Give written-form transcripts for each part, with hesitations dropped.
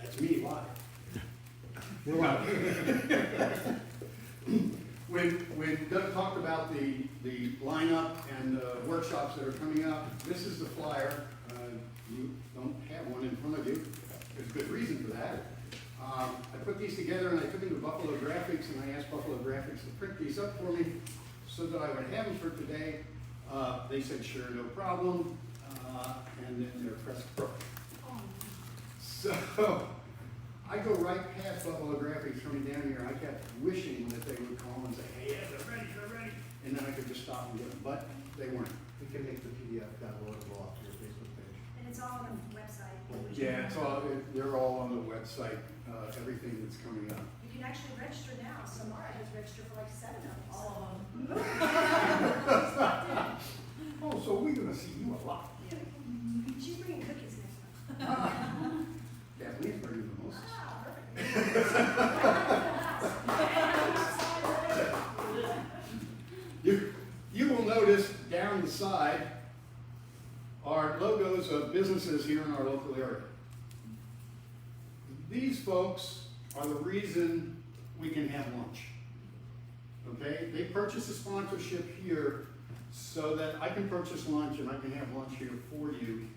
That's me live. We're live. When Doug talked about the lineup and workshops that are coming up, this is the flyer. You don't have one in front of you. There's good reason for that. I put these together and I took them to Buffalo Graphics and I asked Buffalo Graphics to print these up for me so that I would have them for today. They said, sure, no problem. And then they're pressed pro. So I go right past Buffalo Graphics coming down here. I kept wishing that they would call and say, hey, yeah, they're ready. And then I could just stop and get them, but they weren't. We can make the PDF downloadable off your Facebook page. And it's all on the website. Yeah, they're all on the website, everything that's coming up. You can actually register now. Samara has registered for like 7 of them. All of them. Oh, so we're gonna see you a lot. She's bringing cookies next month. Kathleen's bringing the most. Ah, perfect. You will notice down the side are logos of businesses here in our local area. These folks are the reason we can have lunch. Okay? They purchase a sponsorship here so that I can purchase lunch and I can have lunch here for you.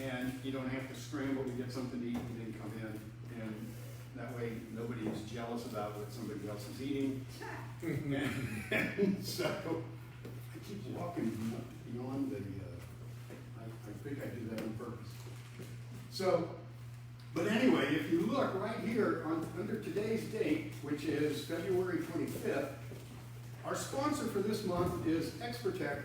And you don't have to scramble to get something to eat and then come in. And that way nobody is jealous about what somebody else is eating. And so I keep walking beyond the, I think I do that on purpose. So, but anyway, if you look right here under today's date, which is February 25th, our sponsor for this month is Expertech.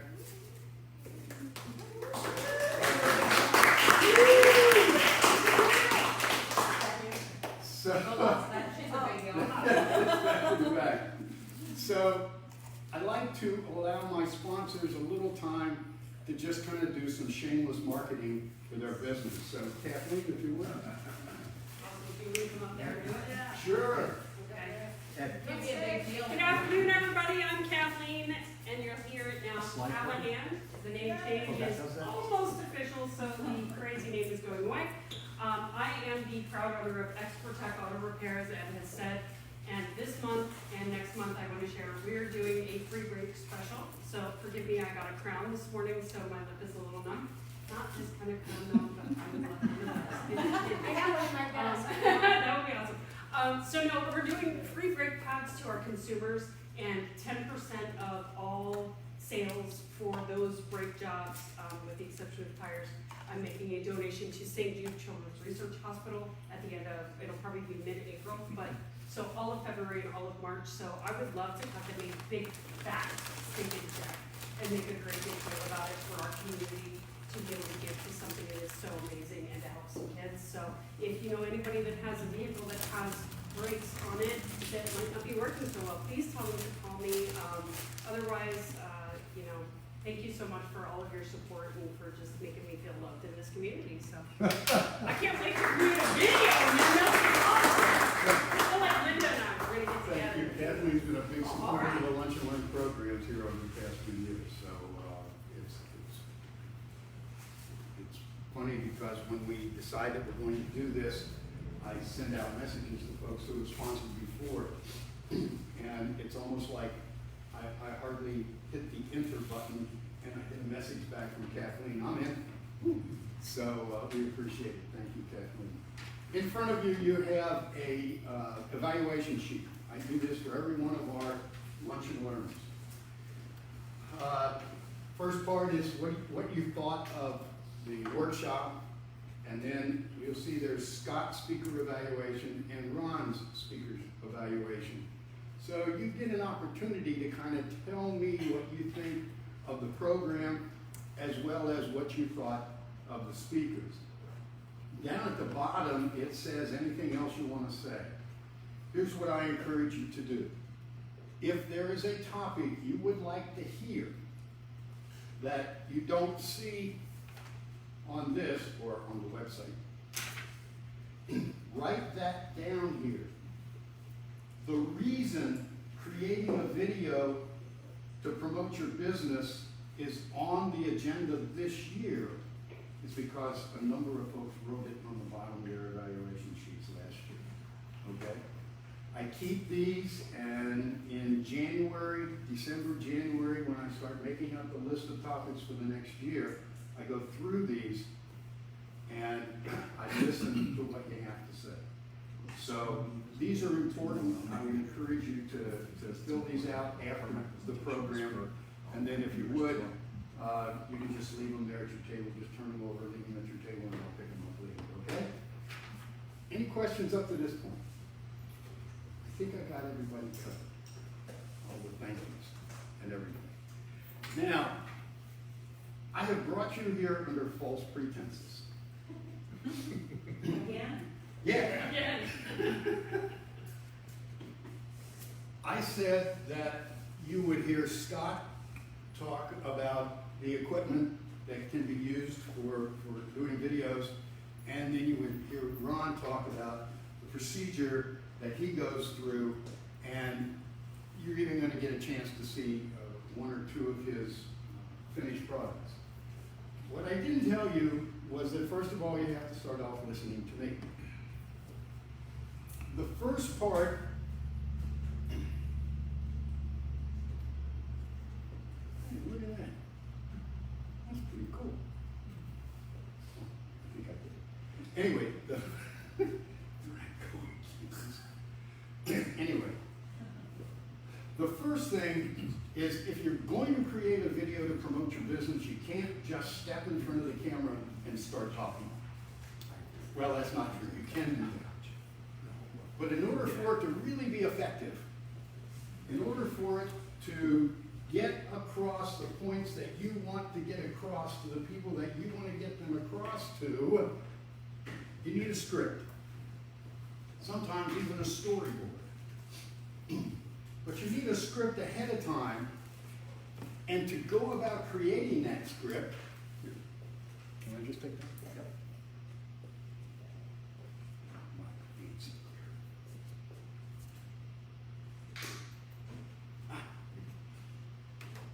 So I like to allow my sponsors a little time to just kind of do some shameless marketing for their business. So Kathleen, if you would. Can we come up there and do it? Sure. Okay. It'd be a big deal. Good afternoon, everybody. I'm Kathleen, and you'll hear it now. Callahan. The name change is almost official, so the crazy name is going away. I am the proud owner of Expertech Auto Repair, as Ed has said. And this month and next month, I want to share we're doing a free break special. So forgive me, I got a crown this morning, so my lip is a little numb. Not this kind of crown numb, but I would love to do that. I have one in my desk. That would be awesome. So no, we're doing free brake pads to our consumers, and 10% of all sales for those brake jobs, with the exception of tires, I'm making a donation to St. Jude Children's Research Hospital at the end of, it'll probably be mid-April, but so all of February and all of March. So I would love to cut them a big, fat, stinking check and make a great big deal about it for our community to be able to give to something that is so amazing and to help some kids. So if you know anybody that has a vehicle that has brakes on it that might not be working so well, please tell them to call me. Otherwise, thank you so much for all of your support and for just making me feel loved in this community. So I can't wait to create a video. We'll let Linda and I, we're gonna get together. Thank you. Kathleen's been a big supporter of the Lunch and Learn programs here over the past few years. So it's funny because when we decide that we're going to do this, I send out messages to folks who have sponsored before, and it's almost like I hardly hit the enter button and I get a message back from Kathleen. I'm in. So we appreciate it. Thank you, Kathleen. In front of you, you have a evaluation sheet. I do this for every one of our lunch and learners. First part is what you thought of the workshop, and then you'll see there's Scott's speaker evaluation and Ron's speaker's evaluation. So you get an opportunity to kind of tell me what you think of the program as well as what you thought of the speakers. Down at the bottom, it says anything else you want to say. Here's what I encourage you to do. If there is a topic you would like to hear that you don't see on this or on the website, write that down here. The reason creating a video to promote your business is on the agenda this year is because a number of folks wrote it on the bottom of their evaluation sheets keep these, and in January, December, January, when I start making up the list of topics for the next year, I go through these and I listen to what you have to say. So these are important. I would encourage you to fill these out after the program. And then if you would, you can just leave them there at your table. Just turn them over, leave them at your table, and I'll pick them up later, okay? Any questions up to this point? I think I got everybody covered. All the thank yous and everything. Now, I have brought you here under false pretenses. Again? Yeah. Again. I said that you would hear Scott talk about the equipment that can be used for doing videos, and then you would hear Ron talk about the procedure that he goes through, and you're even going to get a chance to see one or two of his finished products. What I didn't tell you was that first of all, you have to start off listening to me. The first part hey, look at that. That's pretty cool. I think I did. Anyway, anyway, the first thing is if you're going to create a video to promote your business, you can't just step in front of the camera and start talking. Well, that's not true. You can do that. But in order for it to really be effective, in order for it to get across the points that you want to get across to the people that you want to get them across to, you need a script. Sometimes even a storyboard. But you need a script ahead of time, and to go about creating that script. Can I just take that? Yep.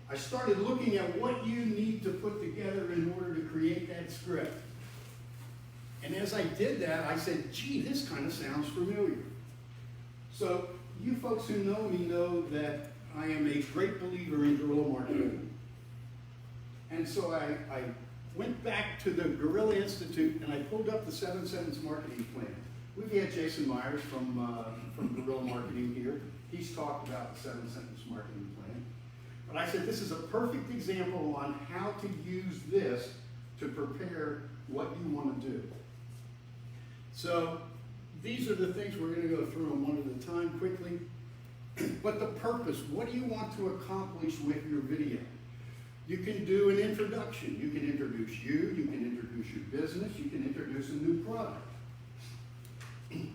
I started looking at what you need to put together in order to create that script. And as I did that, I said, gee, this kind of sounds familiar. So you folks who know me know that I am a great believer in guerrilla marketing. And so I went back to the Guerrilla Institute and I pulled up the 7-sentence marketing plan. We've had Jason Myers from Guerrilla Marketing here. He's talked about the 7-sentence marketing plan. But I said, this is a perfect example on how to use this to prepare what you want to do. So these are the things we're going to go through them one at a time quickly. But the purpose, what do you want to accomplish with your video? You can do an introduction. You can introduce you can introduce your business, you can introduce a new product.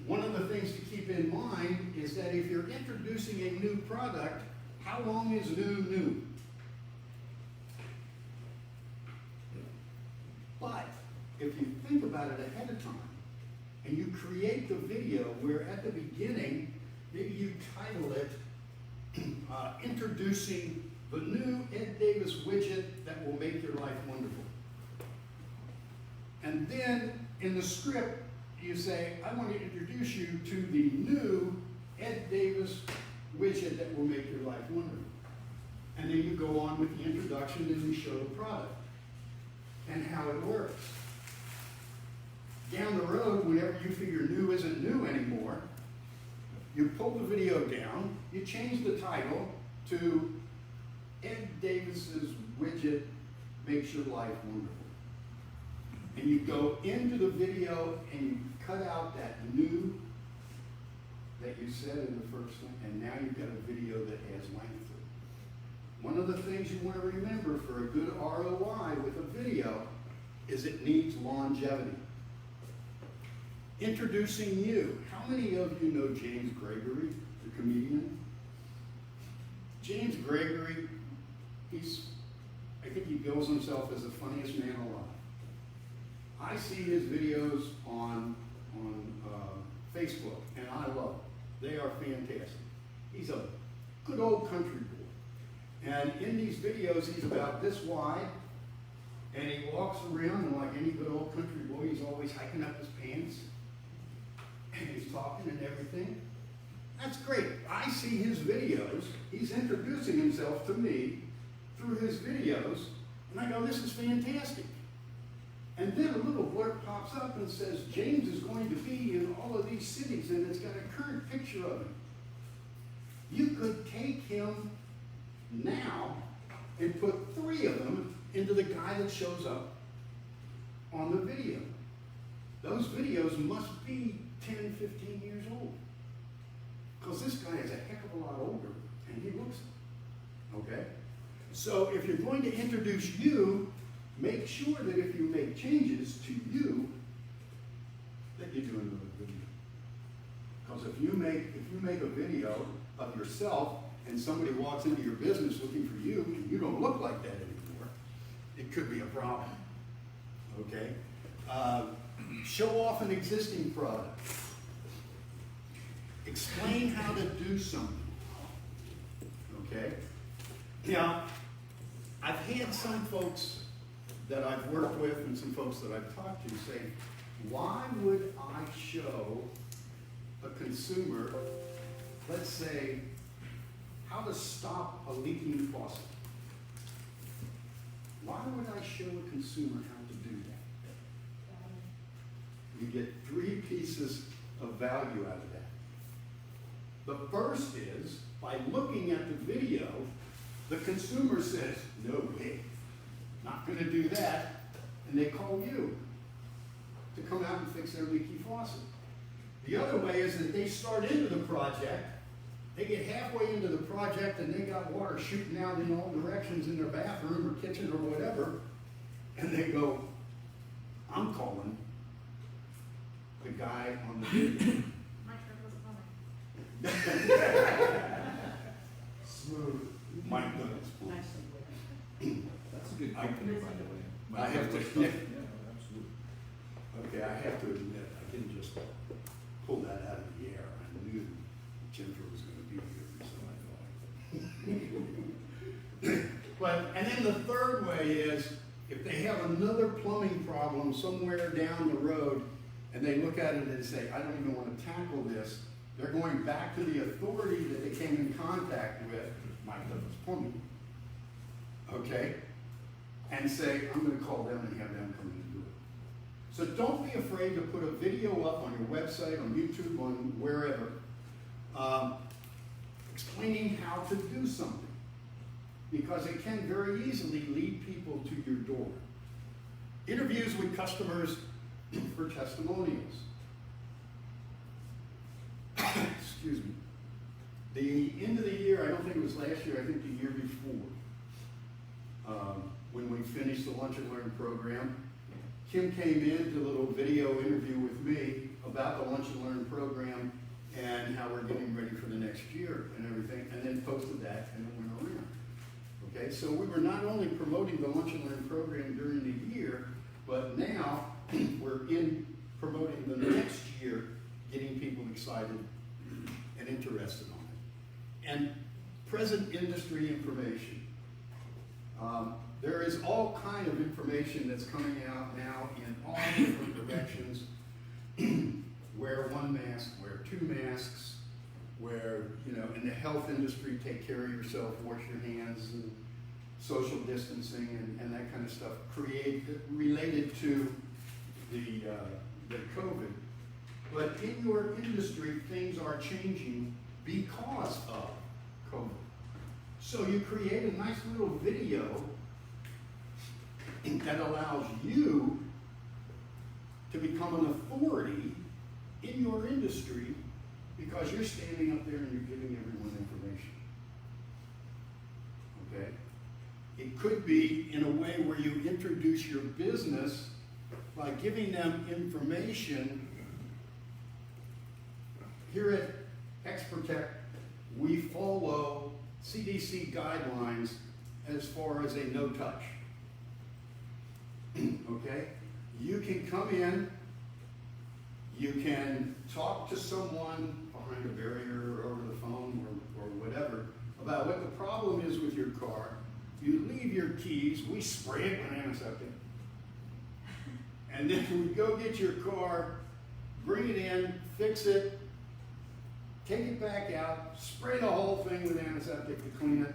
One of the things to keep in mind is that if you're introducing a new product, how long is new? But if you think about it ahead of time, and you create the video where at the beginning, maybe you title it, Introducing the New Ed Davis Widget That Will Make Your Life Wonderful. And then in the script, you say, I want to introduce you to the new Ed Davis widget that will make your life wonderful. And then you go on with the introduction and you show the product and how it works. Down the road, whenever you figure new isn't new anymore, you pull the video down, you change the title to Ed Davis's widget makes your life wonderful. And you go into the video and you cut out that new that you said in the first one, and now you've got a video that has length to it. One of the things you want to remember for a good ROI with a video is it needs longevity. Introducing you. How many of you know James Gregory, the comedian? James Gregory, I think he bills himself as the funniest man alive. I see his videos on Facebook, and I love them. They are fantastic. He's a good old country boy. And in these videos, he's about this wide, and he walks around, and like any good old country boy, he's always hiking up his pants, and he's talking and everything. That's great. I see his videos. He's introducing himself to me through his videos, and I go, this is fantastic. And then a little blurb pops up and says, James is going to be in all of these cities, and it's got a current picture of him. You could take him now and put 3 of them into the guy that shows up on the video. Those videos must be 10, 15 years old. Because this guy is a heck of a lot older, and he looks it. Okay? So if you're going to introduce you, make sure that if you make changes to you, that you do another video. Because if you make a video of yourself and somebody walks into your business looking for you and you don't look like that anymore, it could be a problem. Okay? Show off an existing product. Explain how to do something. Okay? Now, I've had some folks that I've worked with and some folks that I've talked to say, why would I show a consumer, let's say, how to stop a leaking faucet? Why would I show a consumer how to do that? You get 3 pieces of value out of that. The first is, by looking at the video, the consumer says, no way, not going to do that, and they call you to come out and fix their leaky faucet. The other way is that they start into the project, they get halfway into the project and they got water shooting out in all directions in their bathroom or kitchen or whatever, and they go, I'm calling the guy on the video. My trip was plumbing. Smooth. Mike Douglas. That's a good company, by the way. I have to, Yeah, absolutely. okay, I have to admit, I didn't just pull that out of the air. I knew Jennifer was going to be here, so I thought. But, and then the third way is, if they have another plumbing problem somewhere down the road, and they look at it and say, I don't even want to tackle this, they're going back to the authority that they came in contact with, Mike Douglas Plumbing, okay? And say, I'm going to call them and have them come in and do it. So don't be afraid to put a video up on your website, on YouTube, on wherever, explaining how to do something. Because it can very easily lead people to your door. Interviews with customers for testimonials. Excuse me. The end of the year, I don't think it was last year, I think the year before, when we finished the Lunch and Learn program, Kim came in, did a little video interview with me about the Lunch and Learn program and how we're getting ready for the next year and everything, and then posted that and it went around. Okay, so we were not only promoting the Lunch and Learn program during the year, but now we're promoting the next year, getting people excited and interested on it. And present industry information. There is all kind of information that's coming out now in all different directions. Wear 1 mask, wear 2 masks, wear, in the health industry, take care of yourself, wash your hands, and social distancing and that kind of stuff related to the COVID. But in your industry, things are changing because of COVID. So you create a nice little video that allows you to become an authority in your industry because you're standing up there and you're giving everyone information. Okay? It could be in a way where you introduce your business by giving them information. Here at ExperTech, we follow CDC guidelines as far as a no-touch. Okay? You can come in, you can talk to someone behind a barrier or over the phone or whatever about what the problem is with your car. You leave your keys, we spray it with antiseptic, and then we go get your car, bring it in, fix it, take it back out, spray the whole thing with antiseptic to clean it,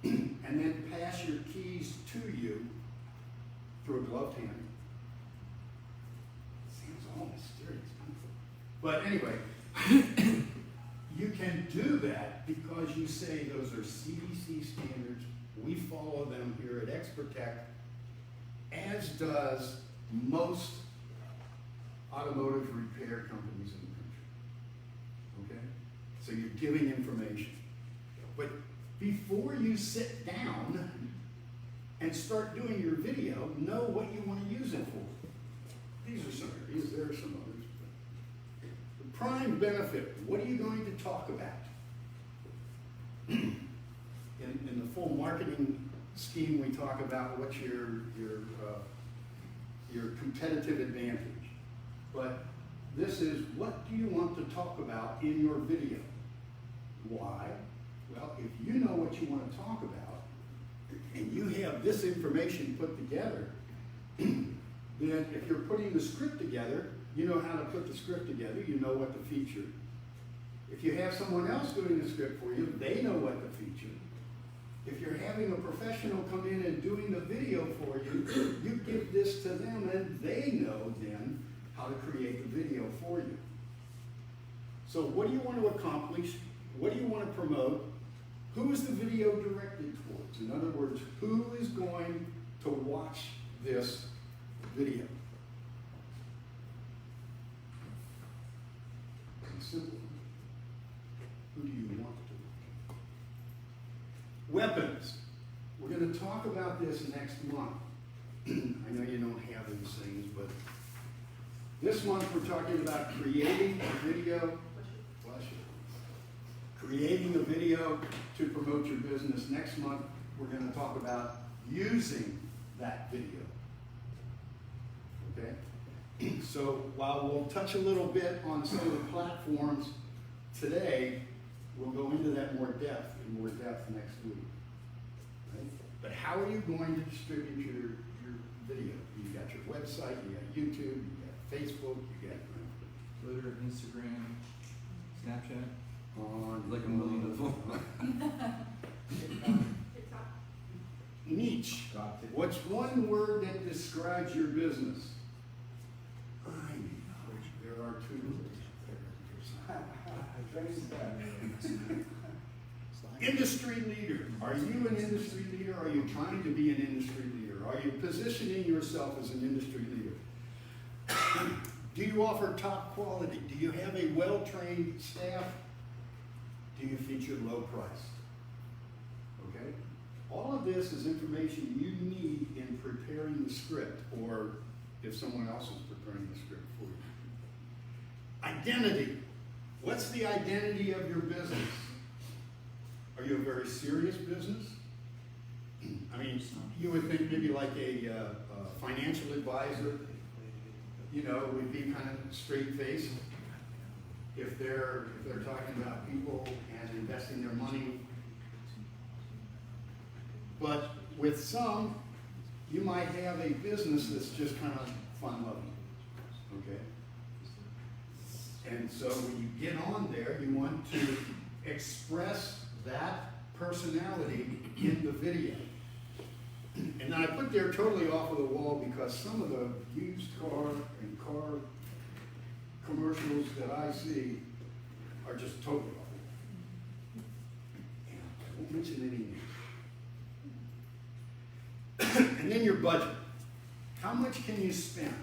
and then pass your keys to you through a gloved hand. Sounds all mysterious, but anyway, you can do that because you say those are CDC standards. We follow them here at XProtect, as does most automotive repair companies in the country. Okay? So you're giving information. But before you sit down and start doing your video, know what you want to use it for. These are some areas, there are some others. The prime benefit, what are you going to talk about? In the full marketing scheme, we talk about what's your competitive advantage. But this is, what do you want to talk about in your video? Why? Well, if you know what you want to talk about, and you have this information put together, then if you're putting the script together, you know how to put the script together, you know what to feature. If you have someone else doing the script for you, they know what to feature. If you're having a professional come in and doing the video for you, you give this to them and they know then how to create the video for you. So what do you want to accomplish? What do you want to promote? Who is the video directed towards? In other words, who is going to watch this video? It's simple. Who do you want to? Weapons. We're going to talk about this next month. I know you don't have these things, but this month we're talking about creating a video. Bless you. Creating a video to promote your business. Next month we're going to talk about using that video. Okay? So while we'll touch a little bit on some of the platforms today, we'll go into that in more depth next week. Right? But how are you going to distribute your video? You got your website, you got YouTube, you got Facebook, you got Twitter, Instagram, Snapchat. on Like a million of them. TikTok. niche. Got it. What's one word that describes your business? I know. There are two. Industry leader. Are you an industry leader? Are you trying to be an industry leader? Are you positioning yourself as an industry leader? Do you offer top quality? Do you have a well-trained staff? Do you feature low price? Okay? All of this is information you need in preparing the script, or if someone else is preparing the script for you. Identity. What's the identity of your business? Are you a very serious business? I mean, you would think maybe like a financial advisor, you know, would be kind of straight-faced if they're talking about people and investing their money. But with some, you might have a business that's just kind of fun-loving, okay? And so when you get on there, you want to express that personality in the video. And I put there totally off of the wall because some of the used car and car commercials that I see are just totally off the wall. And I won't mention any names. And then your budget. How much can you spend?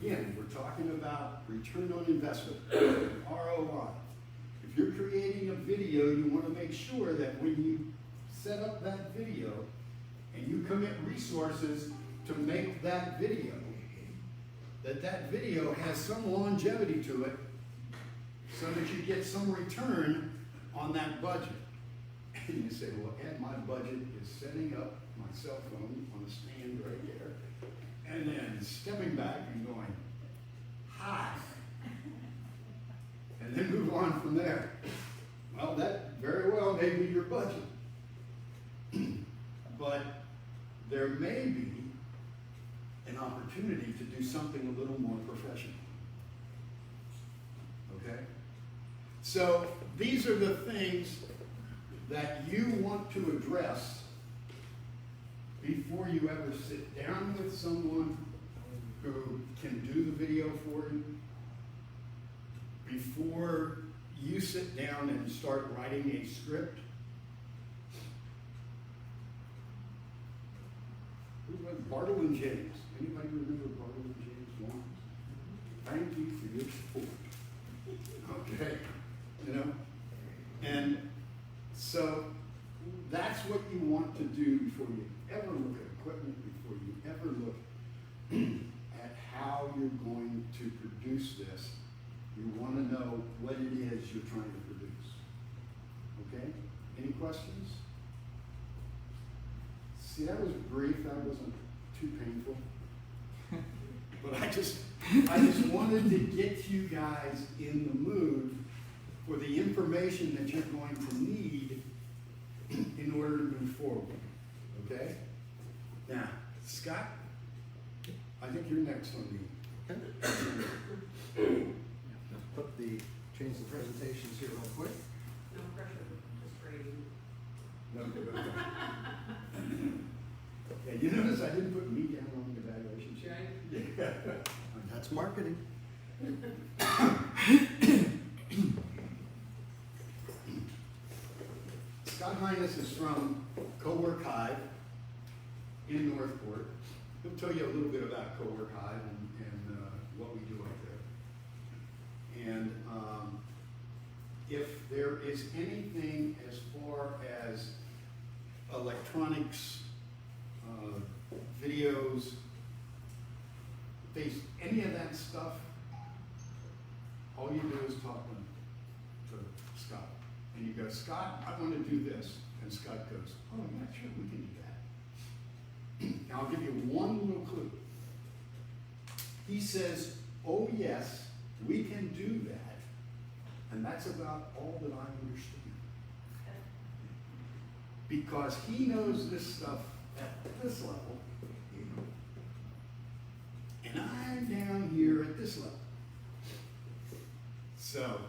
Again, we're talking about return on investment, ROI. If you're creating a video, you want to make sure that when you set up that video and you commit resources to make that video, that video has some longevity to it so that you get some return on that budget. And you say, well, Ed, my budget is setting up my cell phone on a stand right there, and then stepping back and going, hi, and then move on from there. Well, that very well may be your budget. But there may be an opportunity to do something a little more professional. So these are the things that you want to address before you ever sit down with someone who can do the video for you, before you sit down and start writing a script. Who was Bartle and James? Anybody remember Bartle and James Lawrence? Thank you for your support. Okay, you know? And so that's what you want to do before you ever look at equipment, before you ever look at how you're going to produce this. You want to know what it is you're trying to produce. Okay? Any questions? See, that was brief. That wasn't too painful. But I just wanted to get you guys in the mood for the information that you're going to need in order to move forward. Okay? Now, Scott, I think you're next on Change the presentations here real quick. No pressure, just reading. Yeah, you notice I didn't put me down on the evaluation sheet? Right? Yeah. That's marketing. Scott Highness is from Cowork Hive in Northport. He'll tell you a little bit about Cowork Hive and what we do up there. And if there is anything as far as electronics, videos, any of that stuff, all you do is talk to Scott. And you go, Scott, I want to do this. And Scott goes, oh, yeah, sure, we can do that. Now, I'll give you one little clue. He says, oh, yes, we can do that. And that's about all that I understand. Because he knows this stuff at this level, and I'm down here at this level. So,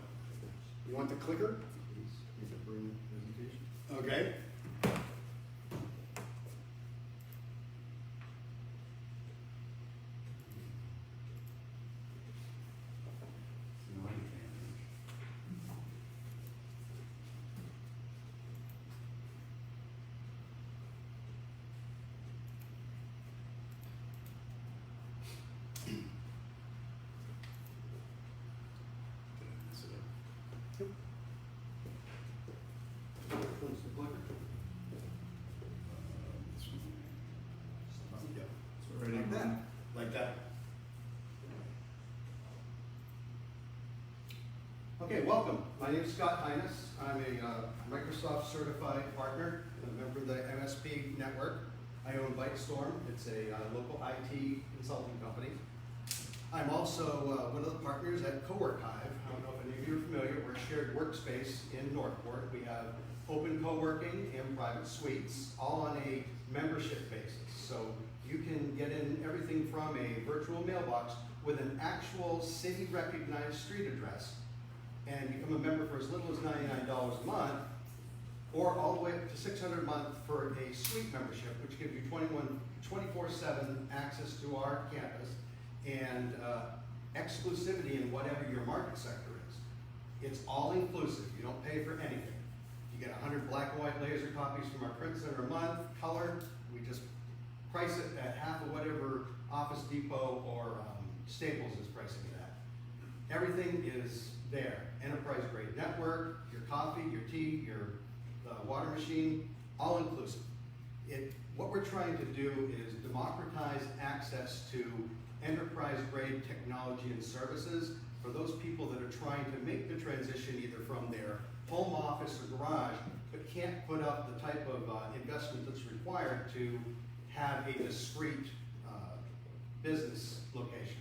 you want the clicker? Okay. Like that. Like that. Okay, welcome. My name is Scott Highness. I'm a Microsoft certified partner, a member of the MSP network. I own ByteStorm. It's a local IT consulting company. I'm also one of the partners at Cowork Hive. I don't know if any of you are familiar. We're a shared workspace in Northport. We have open co-working and private suites, all on a membership basis. So you can get in everything from a virtual mailbox with an actual city-recognized street address and become a member for as little as $99 a month, or all the way up to $600 a month for a suite membership, which gives you 24/7 access to our campus and exclusivity in whatever your market sector is. It's all inclusive. You don't pay for anything. You get 100 black and white laser copies from our print center a month. Color, we just price it at half of whatever Office Depot or Staples is pricing it at. Everything is there. Enterprise grade network, your coffee, your tea, your water machine, all inclusive. What we're trying to do is democratize access to enterprise grade technology and services for those people that are trying to make the transition either from their home office or garage, but can't put up the type of investment that's required to have a discrete business location.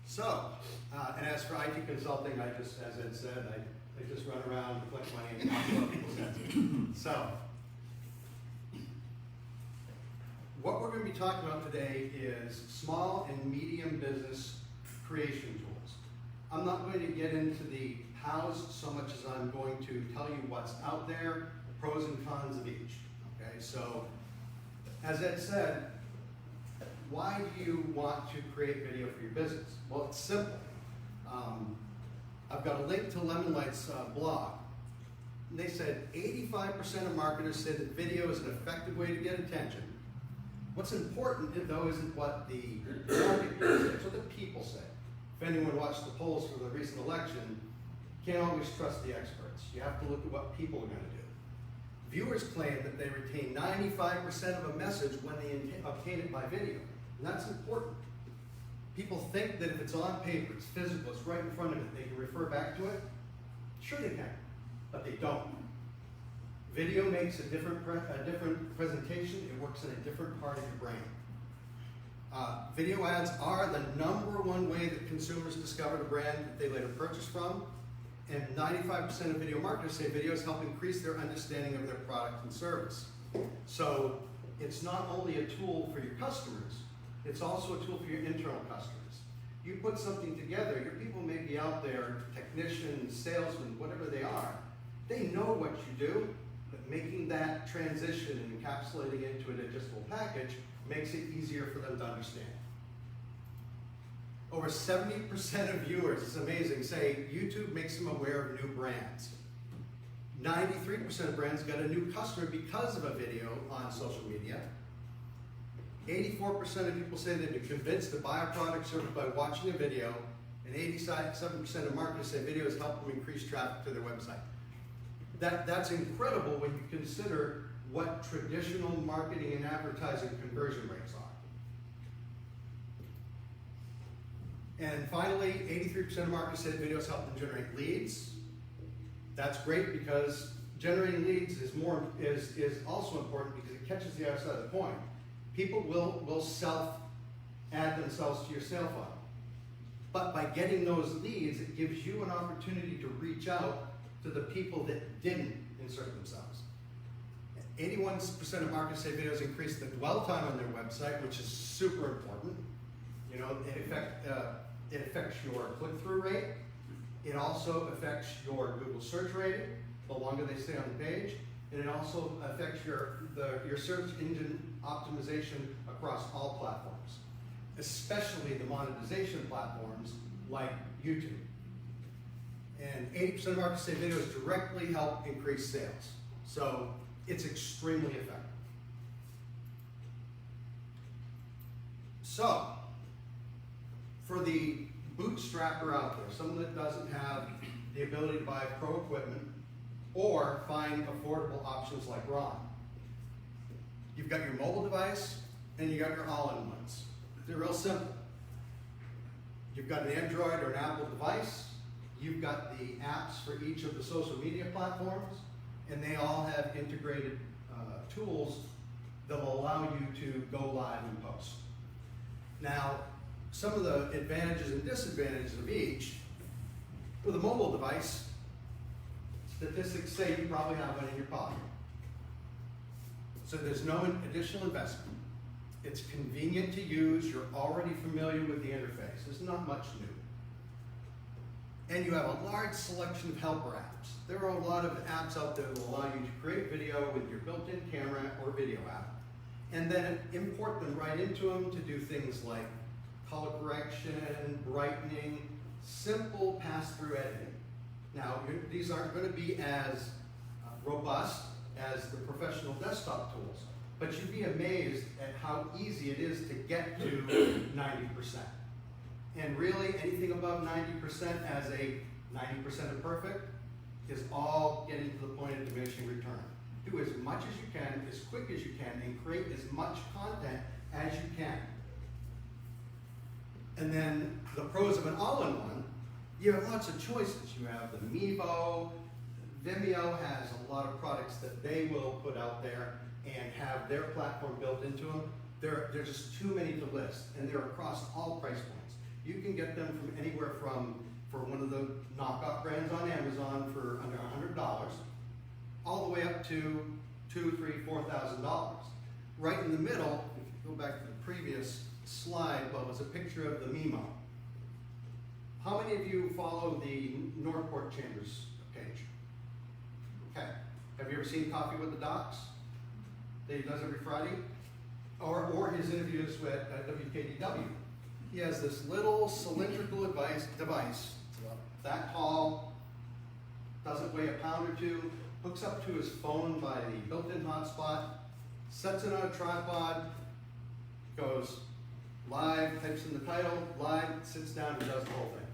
So, and as for IT consulting, I just, as Ed said, I just run around, collect money, and talk about people's heads. So, what we're going to be talking about today is small and medium business creation tools. I'm not going to get into the hows so much as I'm going to tell you what's out there, the pros and cons of each. Okay, so as Ed said, why do you want to create video for your business? Well, it's simple. I've got a link to Lemon Light's blog. They said 85% of marketers say that video is an effective way to get attention. What's important, though, isn't what the market says, it's what the people say. If anyone watched the polls for the recent election, you can't always trust the experts. You have to look at what people are going to do. Viewers claim that they retain 95% of a message when they obtain it by video, and that's important. People think that if it's on paper, it's physical, it's right in front of it, they can refer back to it. Sure they can, but they don't. Video makes a different presentation, it works in a different part of your brain. Video ads are the #1 way that consumers discover a brand that they later purchase from, and 95% of video marketers say videos help increase their understanding of their product and service. So it's not only a tool for your customers, it's also a tool for your internal customers. You put something together, your people may be out there, technicians, salesmen, whatever they are, they know what you do, but making that transition and encapsulating it into a digestible package makes it easier for them to understand. Over 70% of viewers, it's amazing, say YouTube makes them aware of new brands. 93% of brands got a new customer because of a video on social media. 84% of people say they've been convinced to buy a product or service by watching a video, and 87% of marketers say videos help them increase traffic to their website. That's incredible when you consider what traditional marketing and advertising conversion rates are. And finally, 83% of marketers say videos help them generate leads. That's great because generating leads is also important because it catches the other side of the coin. People will self-add themselves to your sale funnel. But by getting those leads, it gives you an opportunity to reach out to the people that didn't insert themselves. 81% of marketers say videos increase the dwell time on their website, which is super important. You know, it affects your click-through rate. It also affects your Google search rating, the longer they stay on the page. And it also affects your search engine optimization across all platforms, especially the monetization platforms like YouTube. And 80% of marketers say videos directly help increase sales. So it's extremely effective. So, for the bootstrapper out there, someone that doesn't have the ability to buy pro equipment or find affordable options like Ron, you've got your mobile device and you got your all-in-ones. They're real simple. You've got an Android or an Apple device, you've got the apps for each of the social media platforms, and they all have integrated tools that will allow you to go live and post. Now, some of the advantages and disadvantages of each, with a mobile device, statistics say you probably have one in your pocket. So there's no additional investment. It's convenient to use, you're already familiar with the interface. There's not much new. And you have a large selection of helper apps. There are a lot of apps out there that will allow you to create video with your built-in camera or video app, and then import them right into them to do things like color correction, brightening, simple pass-through editing. Now, these aren't going to be as robust as the professional desktop tools, but you'd be amazed at how easy it is to get to 90%. And really, anything above 90% as a 90% of perfect is all getting to the point of diminishing return. Do as much as you can, as quick as you can, and create as much content as you can. And then the pros of an all-in-one, you have lots of choices. You have the Mevo, Vimeo has a lot of products that they will put out there and have their platform built into them. There's just too many to list, and they're across all price points. You can get them from anywhere from, for one of the knockoff brands on Amazon for under $100, all the way up to $2,000, $3,000, $4,000. Right in the middle, if you go back to the previous slide, was a picture of the Mimo. How many of you follow the Northport Chambers page? Okay. Have you ever seen Coffee with the Docs that he does every Friday? Or his interviews with WKDW. He has this little cylindrical device, it's about that tall, doesn't weigh a pound or two, hooks up to his phone by the built-in hotspot, sets it on a tripod, goes live, types in the title, live, sits down and does the whole thing.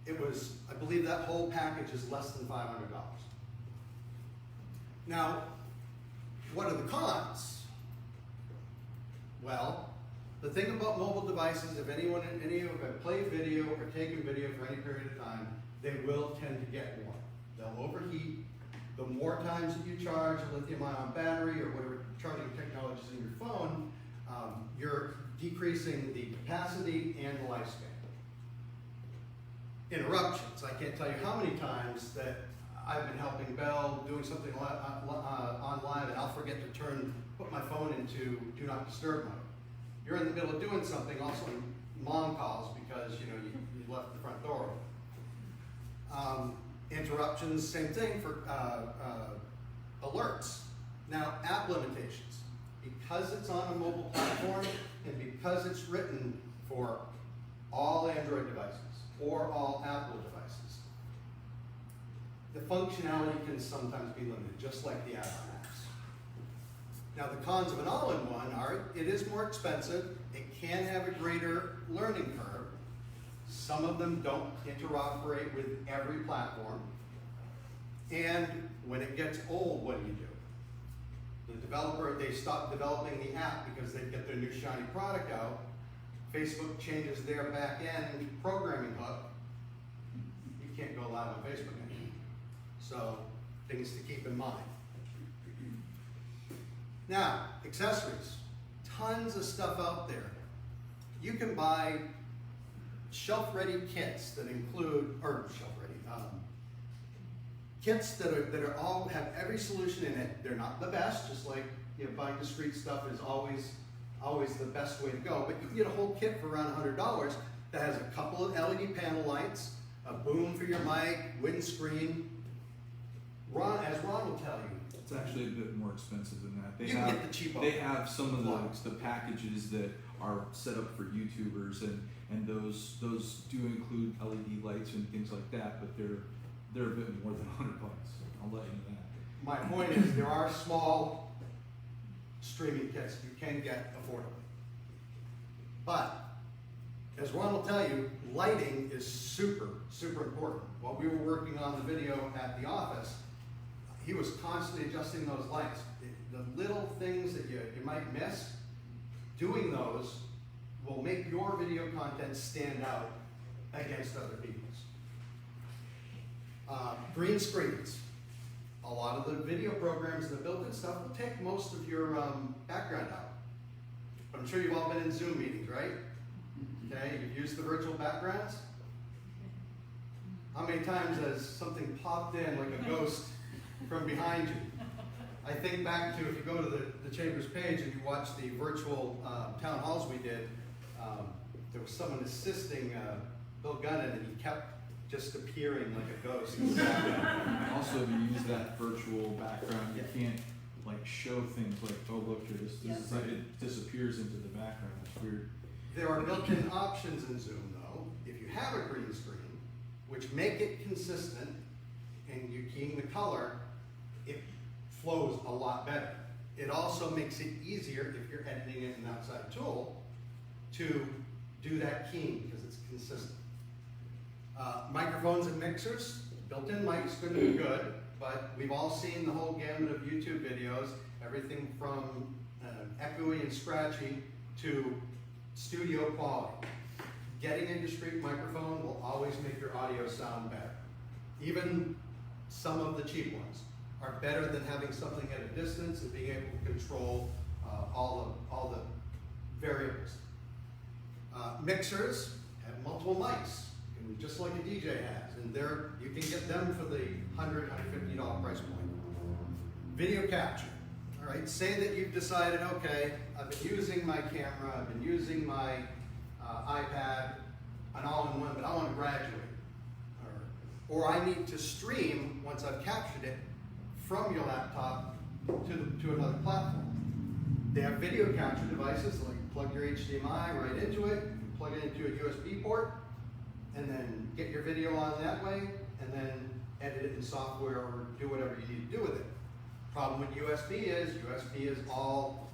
It was, I believe that whole package is less than $500. Now, what are the cons? Well, the thing about mobile devices, if any of you have played video or taken video for any period of time, they will tend to get warm. They'll overheat. The more times that you charge a lithium-ion battery or whatever charging technology is in your phone, you're decreasing the capacity and the lifespan. Interruptions. I can't tell you how many times that I've been helping Belle, doing something online, and I'll forget to put my phone into Do Not Disturb mode. You're in the middle of doing something, also mom calls because you left the front door open. Interruptions, same thing for alerts. Now, app limitations. Because it's on a mobile platform and because it's written for all Android devices or all Apple devices, the functionality can sometimes be limited, just like the add-on apps. Now, the cons of an all-in-one are it is more expensive, it can have a greater learning curve. Some of them don't interoperate with every platform. And when it gets old, what do? The developer, they stop developing the app because they get their new shiny product out. Facebook changes their back-end programming hook. You can't go live on Facebook anymore. So, things to keep in mind. Now, accessories. Tons of stuff out there. You can buy shelf-ready kits that include, kits that are all have every solution in it. They're not the best, just like buying discrete stuff is always the best way to go. But you can get a whole kit for around $100 that has a couple of LED panel lights, a boom for your mic, windscreen. As Ron will tell you, It's actually a bit more expensive than that. you can get the cheapo. They have some of Plugs. the packages that are set up for YouTubers, and those do include LED lights and things like that, but they're a bit more than $100. I'll let you know that. My point is, there are small streaming kits you can get affordably. But, as Ron will tell you, lighting is super, super important. While we were working on the video at the office, he was constantly adjusting those lights. The little things that you might miss, doing those will make your video content stand out against other people's. Green screens. A lot of the video programs and the built-in stuff will take most of your background out. But I'm sure you've all been in Zoom meetings, right? Okay, you've used the virtual backgrounds. How many times has something popped in like a ghost from behind you? I think back to if you go to the Chamber's page and you watch the virtual town halls we did, there was someone assisting Bill Gunnan and he kept just appearing like a ghost. Also, if you use that virtual background, you can't show things like, oh look, it disappears into the background. It's weird. There are built-in options in Zoom though. If you have a green screen, which make it consistent, and you keying the color, it flows a lot better. It also makes it easier if you're editing it in an outside tool to do that keying because it's consistent. Microphones and mixers, built-in mics could be good, but we've all seen the whole gamut of YouTube videos, everything from echoey and scratchy to studio quality. Getting a discrete microphone will always make your audio sound better. Even some of the cheap ones are better than having something at a distance and being able to control all the variables. Mixers have multiple mics, just like a DJ has, and you can get them for the $100, $150 price point. Video capture. All right, say that you've decided, okay, I've been using my camera, I've been using my iPad, an all-in-one, but I want to graduate. Or I need to stream, once I've captured it, from your laptop to another platform. They have video capture devices, like plug your HDMI right into it, plug it into a USB port, and then get your video on that way, and then edit it in software or do whatever you need to do with it. Problem with USB is all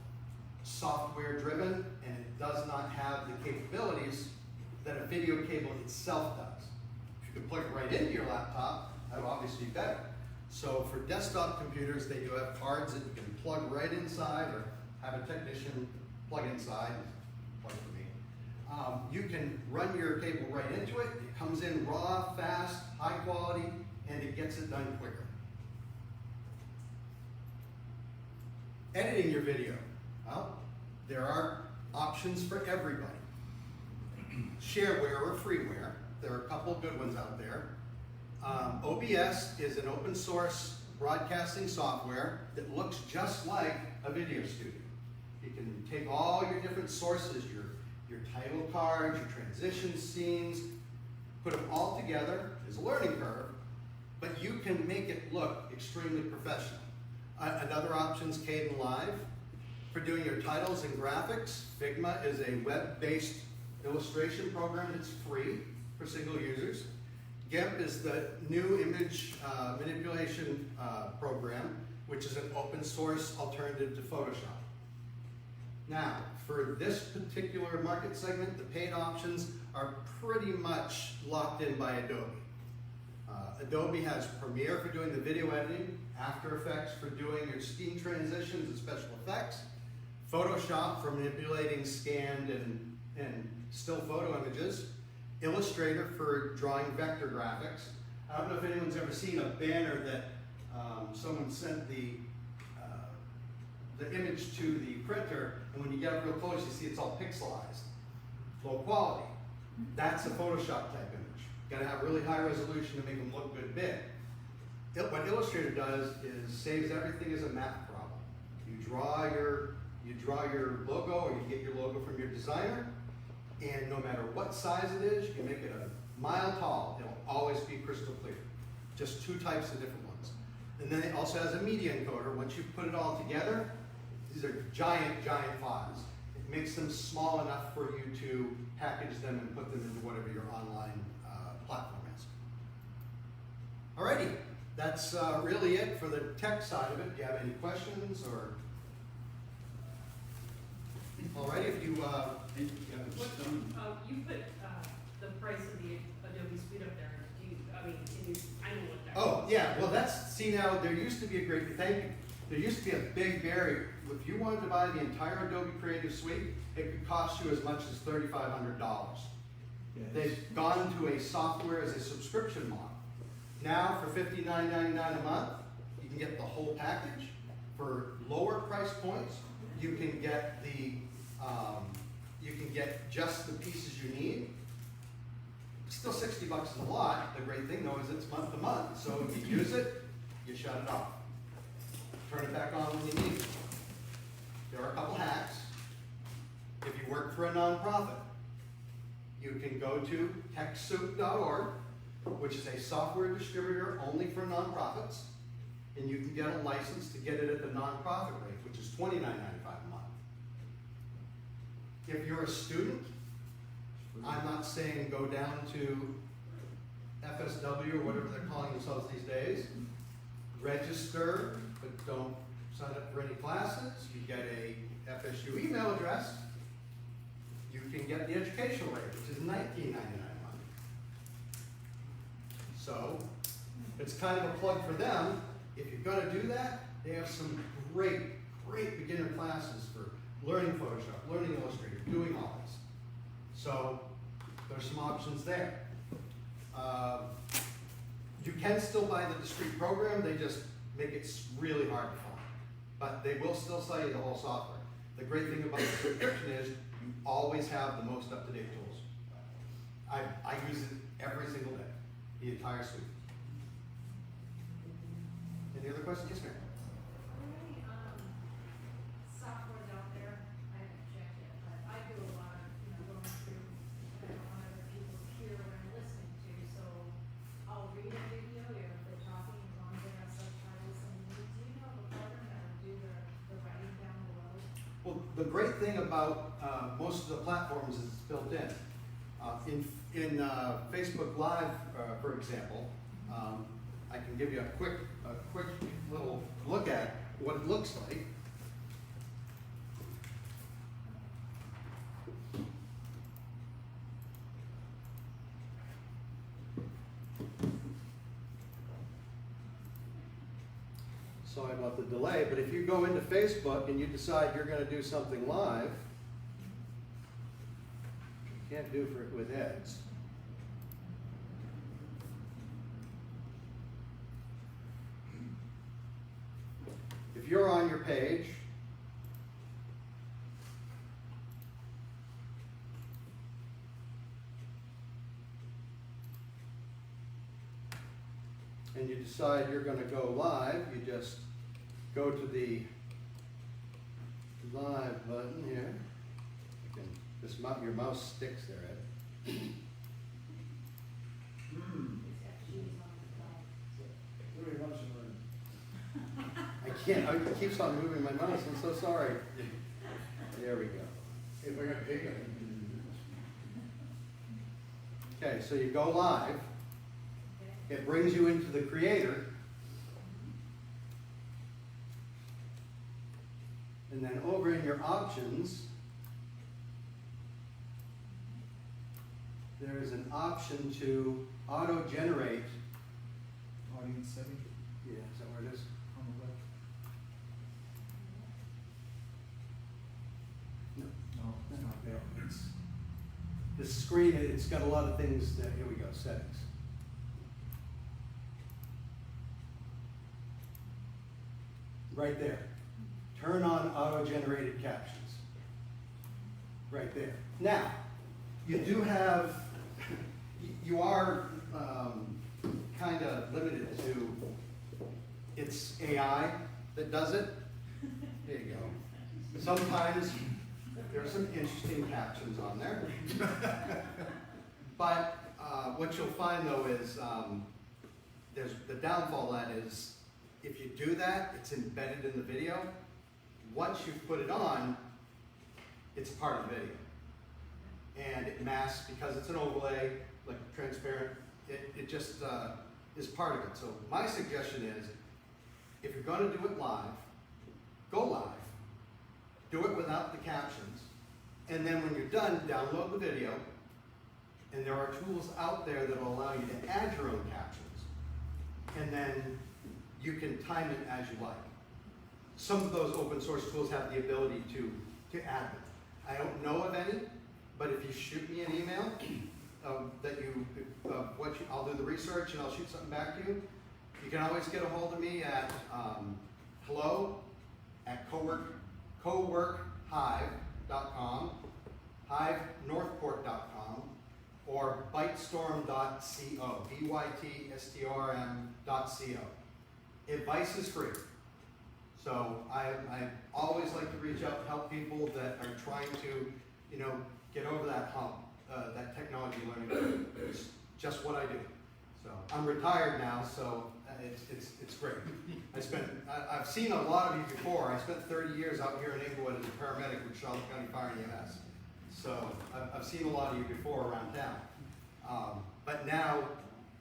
software driven, and it does not have the capabilities that a video cable itself does. If you could plug it right into your laptop, that would obviously be better. So for desktop computers, they do have cards that you can plug right inside, or have a technician plug inside, plug for me. You can run your cable right into it. It comes in raw, fast, high quality, and it gets it done quicker. Editing your video. Well, there are options for everybody. Shareware or freeware. There are a couple good ones out there. OBS is an open source broadcasting software that looks just like a video studio. You can take all your different sources, your title cards, your transition scenes, put them all together. There's a learning curve, but you can make it look extremely professional. Another option is Kdenlive. For doing your titles and graphics, Figma is a web-based illustration program that's free for single users. GIMP is the new image manipulation program, which is an open source alternative to Photoshop. Now, for this particular market segment, the paid options are pretty much locked in by Adobe. Adobe has Premiere for doing the video editing, After Effects for doing your scene transitions and special effects, Photoshop for manipulating scanned and still photo images, Illustrator for drawing vector graphics. I don't know if anyone's ever seen a banner that someone sent the image to the printer, and when you get up real close, you see it's all pixelized, low quality. That's a Photoshop type image. You gotta have really high resolution to make them look good big. What Illustrator does is saves everything as a math problem. You draw your logo, or you get your logo from your designer, and no matter what size it is, you can make it a mile tall. It'll always be crystal clear. Just two types of different ones. And then it also has a media encoder. Once you put it all together, these are giant, giant files. It makes them small enough for you to package them and put them into whatever your online platform is. Alrighty, that's really it for the tech side of it. Do you have any questions or? Alrighty, if you You put the price of the Adobe Suite up there. I know what that is. Oh, yeah, well see now, there used to be a great, thank you. There used to be a big barrier. If you wanted to buy the entire Adobe Creative Suite, it could cost you as much as $3,500. Yes. They've gone to a software as a subscription model. Now for $59.99 a month, you can get the whole package. For lower price points, you can get just the pieces you need. Still $60 is a lot. The great thing though is it's month to month. So if you use it, you shut it off. Turn it back on when you need it. There are a couple hacks. If you work for a nonprofit, you can go to TechSoup.org, which is a software distributor only for nonprofits, and you can get a license to get it at the nonprofit rate, which is $29.95 a month. If you're a student, I'm not saying go down to FSW or whatever they're calling themselves these days. Register, but don't sign up for any classes. You get a FSU email address. You can get the educational rate, which is $19.99 a month. So it's kind of a plug for them. If you're going to do that, they have some great beginner classes for learning Photoshop, learning Illustrator, doing all this. So there's some options there. You can still buy the discrete program, they just make it really hard to find. But they will still sell you the whole software. The great thing about the subscription is you always have the most up-to-date tools. I use it every single day, the entire suite. Any other questions? Yes, ma'am. Are there any softwares out there? I haven't checked yet, but I do a lot of, going through, on other people's gear when I'm listening to The great thing about most of the platforms is it's built in. In Facebook Live, for example, I can give you a quick little look at what it looks like. Sorry about the delay, but if you go into Facebook and you decide you're going to do something live, you can't do it with ads. If you're on your page, and you decide you're going to go live, you just go to the live button here. Your mouse sticks there, Ed. I can't, it keeps on moving my mouse, I'm so sorry. There we go. If I got big, Okay, so you go live. It brings you into the creator. And then over in your options, there is an option to auto-generate. Audience setting Yeah, is that where it is? on the left. No. No, it's not there. It's The screen, it's got a lot of things that, here we go, settings. Right there. Turn on auto-generated captions. Right there. Now, you do have, you are kind of limited to, it's AI that does it. There you go. Sometimes there are some interesting captions on there. But what you'll find though is, there's the downfall of that is, if you do that, it's embedded in the video. Once you put it on, it's part of the video. And it masks, because it's an overlay, like transparent, it just is part of it. So my suggestion is, if you're gonna do it live, go live, do it without the captions, and then when you're done, download the video, and there are tools out there that will allow you to add your own captions, and then you can time it as you like. Some of those open source tools have the ability to add them. I don't know of any, but if you shoot me an email I'll do the research and I'll shoot something back to you. You can always get a hold of me at hello@coworkhive.com, hivenorthport.com, or bytestorm.co, bytstrm.co. Advice is free. So I always like to reach out and help people that are trying to, get over that hump, that technology learning curve. It's just what I do. So I'm retired now, so it's great. I've seen a lot of you before. I spent 30 years out here in Englewood as a paramedic with Charlotte County Fire and EMS. So I've seen a lot of you before around town. But now,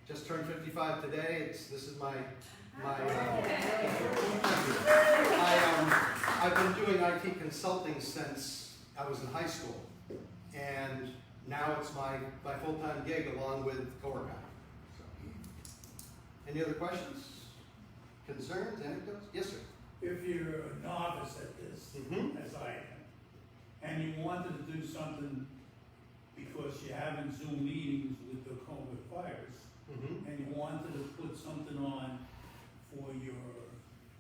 just turned 55 today. This is my I've been doing IT consulting since I was in high school, and now it's my full-time gig along with Cowork Hive. So, any other questions, concerns, anecdotes? Yes, sir. If you're a novice at this, Mhm. as I am, and you wanted to do something because you're having Zoom meetings with the COVID virus, Mm-hmm. and you wanted to put something on for your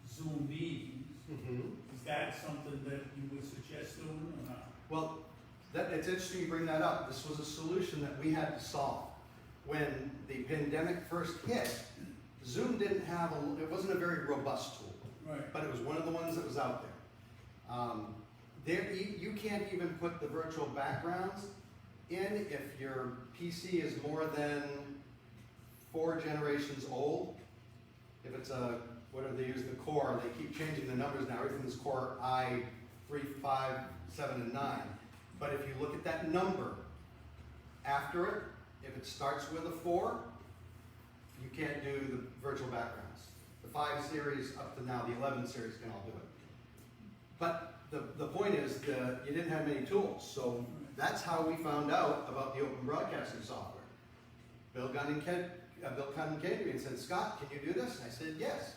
Zoom meetings, Mm-hmm. is that something that you would suggest doing or not? Well, it's interesting you bring that up. This was a solution that we had to solve. When the pandemic first hit, Zoom didn't have it wasn't a very robust tool, Right. but it was one of the ones that was out there. You can't even put the virtual backgrounds in if your PC is more than 4 generations old. If it's what do they use, the core, they keep changing the numbers now, everything's core 3, 5, 7, and 9. But if you look at that number after it, if it starts with a 4, you can't do the virtual backgrounds. The 5 series up to now, the 11 series can all do it. But the point is that you didn't have many tools, so that's how we found out about the open broadcasting software. Bill Gunn came to me and said, Scott, can you do this? And I said, yes.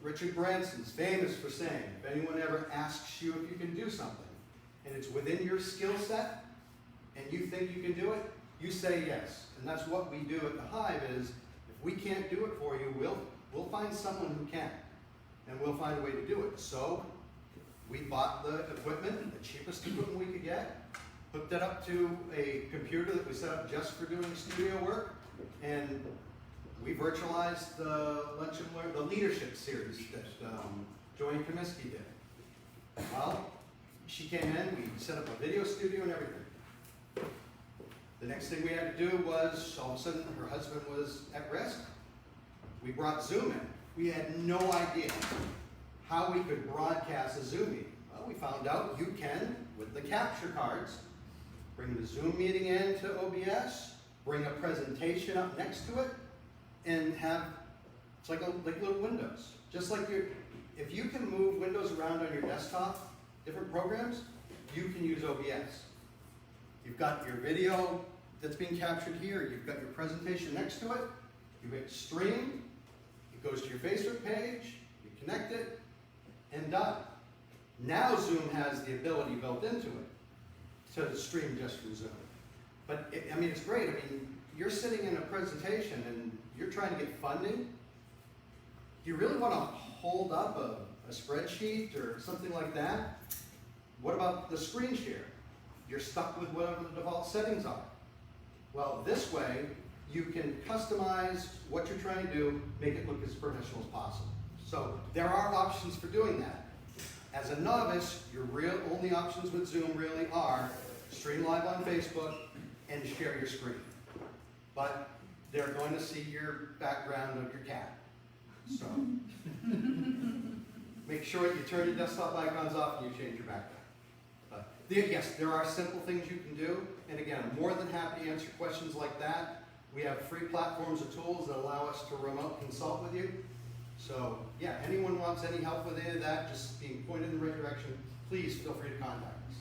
Richard Branson's famous for saying, if anyone ever asks you if you can do something, and it's within your skill set, and you think you can do it, you say yes. And that's what we do at the Hive is, if we can't do it for you, we'll find someone who can, and we'll find a way to do it. So we bought the equipment, the cheapest equipment we could get, hooked it up to a computer that we set up just for doing studio work, and we virtualized the Lunch and Learn, the leadership series that Joanne Comiskey did. Well, she came in, we set up a video studio and everything. The next thing we had to do was, all of a sudden, her husband was at risk. We brought Zoom in. We had no idea how we could broadcast a Zoom meeting. Well, we found out you can, with the capture cards, bring the Zoom meeting in to OBS, bring a presentation up next to it, and have, it's like little windows. Just like if you can move windows around on your desktop, different programs, you can use OBS. You've got your video that's being captured here, you've got your presentation next to it, you hit stream, it goes to your Facebook page, you connect it, and done. Now Zoom has the ability built into it to stream just from Zoom. But it's great. I mean, you're sitting in a presentation and you're trying to get funding. Do you really want to hold up a spreadsheet or something like that? What about the screen share? You're stuck with whatever the default settings are. Well, this way, you can customize what you're trying to do, make it look as professional as possible. So there are options for doing that. As a novice, your only options with Zoom really are stream live on Facebook and share your screen. But they're going to see your background of your cat. So make sure you turn your desktop icons off and you change your background. But yes, there are simple things you can do. And again, I'm more than happy to answer questions like that. We have free platforms and tools that allow us to remote consult with you. So yeah, anyone wants any help with any of that, just being pointed in the right direction, please feel free to contact us.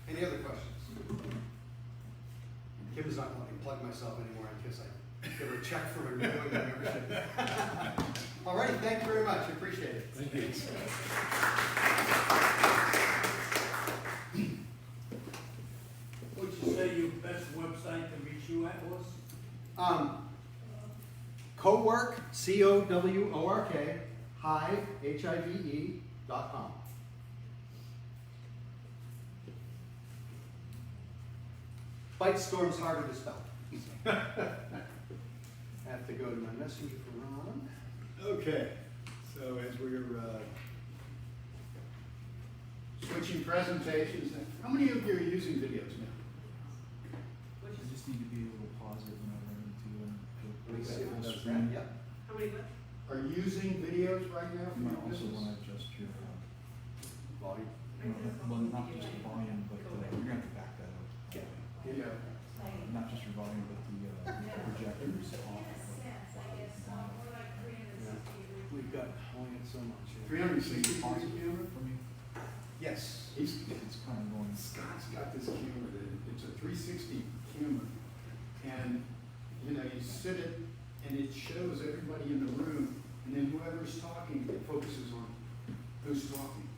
Any other questions? Kim's not letting me plug myself anymore in case I give her a check for renewing my membership. Alrighty, thank you very much. I appreciate it. Thank you. Would you say your best website to reach you at was? Cowork, C-O-W-O-R-K, Hive, Hive.com. Bytestorm's harder to spell. I have to go to my messenger for Ron. Okay, so as we're switching presentations, how many of you are using videos now? I just need to be able to pause it whenever I need to and Let me see if it full does screen. that. Yep. How many what? Are you using videos right now for You your might also business? want to adjust your Volume. well, not just the volume, but you're going to have to back that up. Yeah. Not just your volume, but the projectors off. We've got only so much. 360 Pause degree it camera? for me. Yes. He's, It's kind of going. Scott's got this camera that it's a 360 camera, and you know you sit it and it shows everybody in the room, and then whoever's talking, it focuses on who's talking.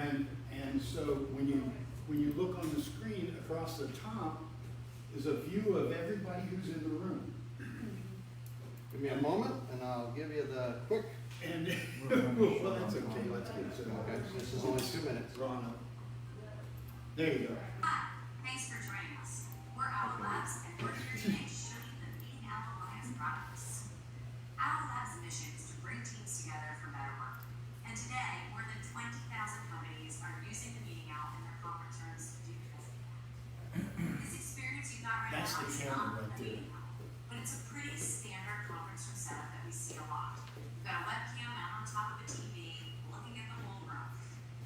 And so when you look on the screen across the top is a view of everybody who's in the room. Give me a moment and I'll give you the quick. And well, that's okay. Let's get to Okay, this is only 2 minutes. Ron. There you go. Hi, thanks for joining us. We're Owl Labs, and we're here today to show you the Meeting Owl Alliance products. Owl Labs' mission is to bring teams together for better work. And today, more than 20,000 companies are using the Meeting Owl in their conference rooms to do just that. This experience you got right That's now the is camera not right a there. meeting owl, but it's a pretty standard conference room setup that we see a lot. You've got a webcam out on top of a TV, looking at the whole room.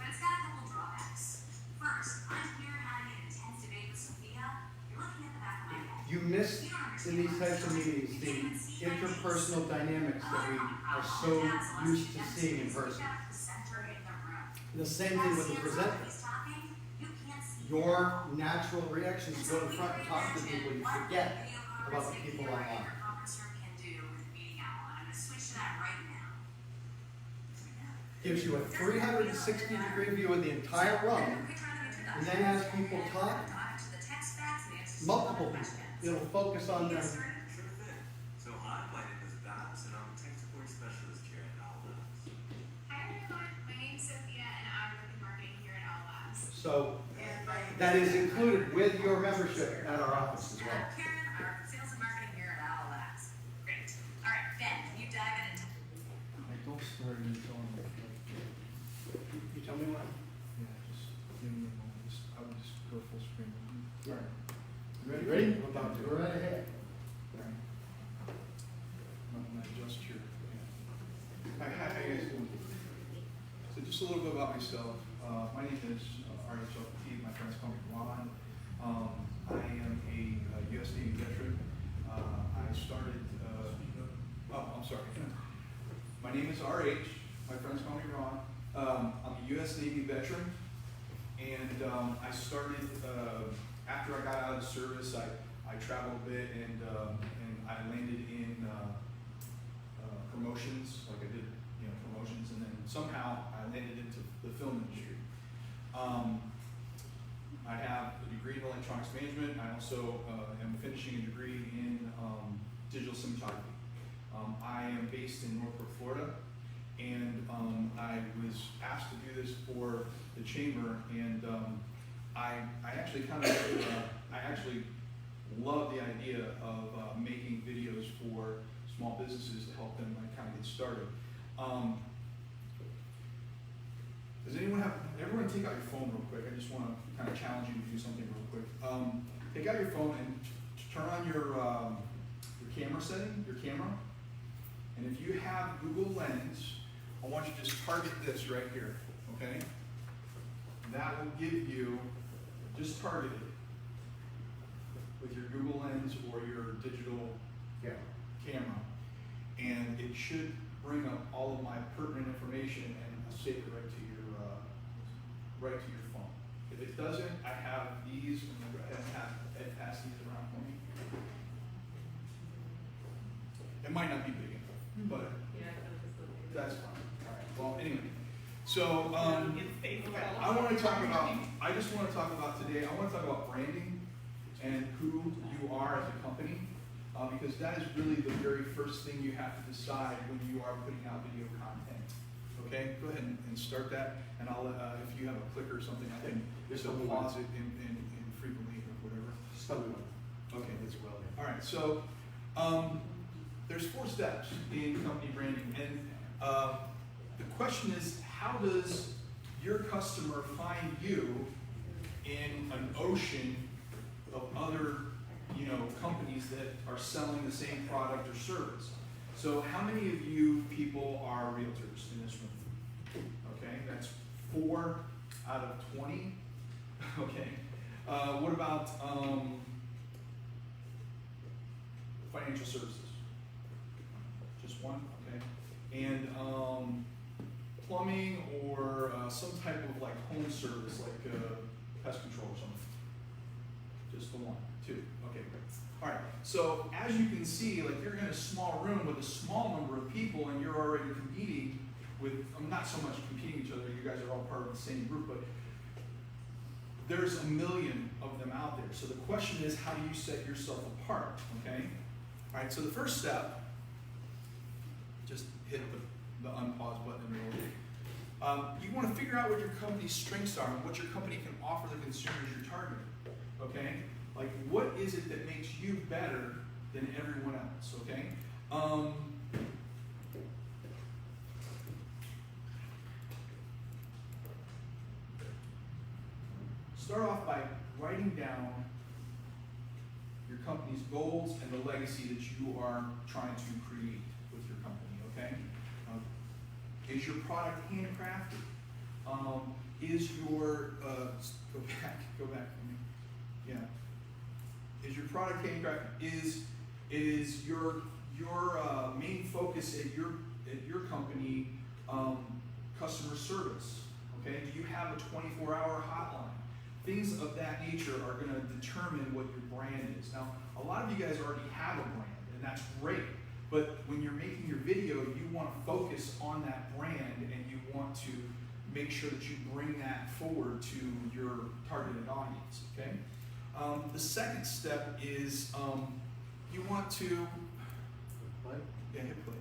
but it's got a couple drawbacks. First, I'm here having an intense debate with Sophia. You're looking at the back of my head. You miss in these types of meetings the interpersonal dynamics that we are so used to seeing in person. The same thing with the presenter. Your natural reactions to go in front and talk to people, you forget about the people online. Gives you a 360-degree view of the entire room, and then as people talk, multiple people, it'll focus on them. Sure thing. So I'm my name is Babs, and I'm a tech support specialist here at Owl Labs. Hi everyone, my name's Sophia and I'm working marketing here at Owl Labs. So that is included with your membership at our office as well. I'm Karen, I work in sales and marketing here at Owl Labs. Great. All right, Ben, can you dive in and I don't start until I'm You tell me when. yeah, just give me a moment. I would just go full screen. All right. You ready? We're about to go right ahead. Alright. I'm gonna adjust here. Hi, how you guys doing? So just a little bit about myself. My name is R.H.L. Petit. My friends call me Ron. I am a U.S. Navy veteran. I started, I'm sorry. My name is R.H. My friends call me Ron. I'm a U.S. Navy veteran. And I started, after I got out of the service, I traveled a bit and I landed in promotions, like I did, promotions, and then somehow I landed into the film industry. I have a degree in electronics management. I also am finishing a degree in digital cinematography. I am based in Northbrook, Florida, and I was asked to do this for the chamber, and I actually I actually love the idea of making videos for small businesses to help them kind of get started. Does everyone take out your phone real quick? I just want to kind of challenge you to do something real quick. Take out your phone and turn on your camera setting, your camera. And if you have Google Lens, I want you to just target this right here, okay? That will give you, just target it with your Google Lens or your digital camera. And it should bring up all of my pertinent information and save it right to your phone. If it doesn't, I have these, and I'm going to go ahead and Ed pass these around for me. It might not be big enough, but that's fine. All right. Well, anyway, so I want to talk about. I just want to talk about today. I want to talk about branding and who you are as a company, because that is really the very first thing you have to decide when you are putting out video content. Okay, go ahead and start that, and I'll if you have a clicker or something, I can just pause it in frequently or whatever. Just tell me when. Okay, that's well. All right, so there's 4 steps in company branding, and the question is, how does your customer find you in an ocean of other, companies that are selling the same product or service? So, how many of you people are realtors in this room? Okay, that's 4 out of 20. Okay, what about financial services? Just 1, okay. And plumbing or some type of like home service, like pest control or something. Just the 1, 2. Okay, great. All right. So as you can see, like you're in a small room with a small number of people, and you're already competing with. Not so much competing with each other. You guys are all part of the same group, but there's a million of them out there. So the question is, how do you set yourself apart? Okay. All right. So the first step. Just hit the unpause button in the middle. You want to figure out what your company's strengths are and what your company can offer the consumers you're targeting. Okay? Like, what is it that makes you better than everyone else? Okay? Start off by writing down your company's goals and the legacy that you are trying to create with your company, okay? Is your product handcrafted? is your, go back for me. Yeah. Is your product handcraft, is your main focus at your company customer service? Okay, do you have a 24-hour hotline? Things of that nature are going to determine what your brand is. Now, a lot of you guys already have a brand, and that's great. But when you're making your video, you want to focus on that brand, and you want to make sure that you bring that forward to your targeted audience. Okay. The second step is you want to hit play.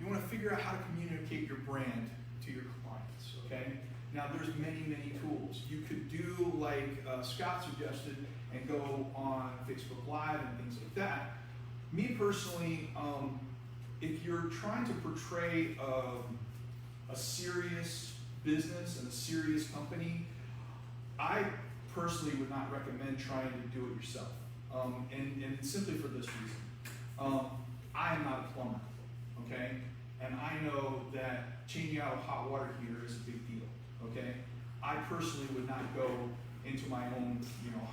You want to figure out how to communicate your brand to your clients. Okay. Now, there's many tools. You could do like Scott suggested and go on Facebook Live and things like that. Me personally, if you're trying to portray a serious business and a serious company, I personally would not recommend trying to do it yourself. And simply for this reason. I am not a plumber, okay? And I know that changing out a hot water heater is a big deal, okay? I personally would not go into my own,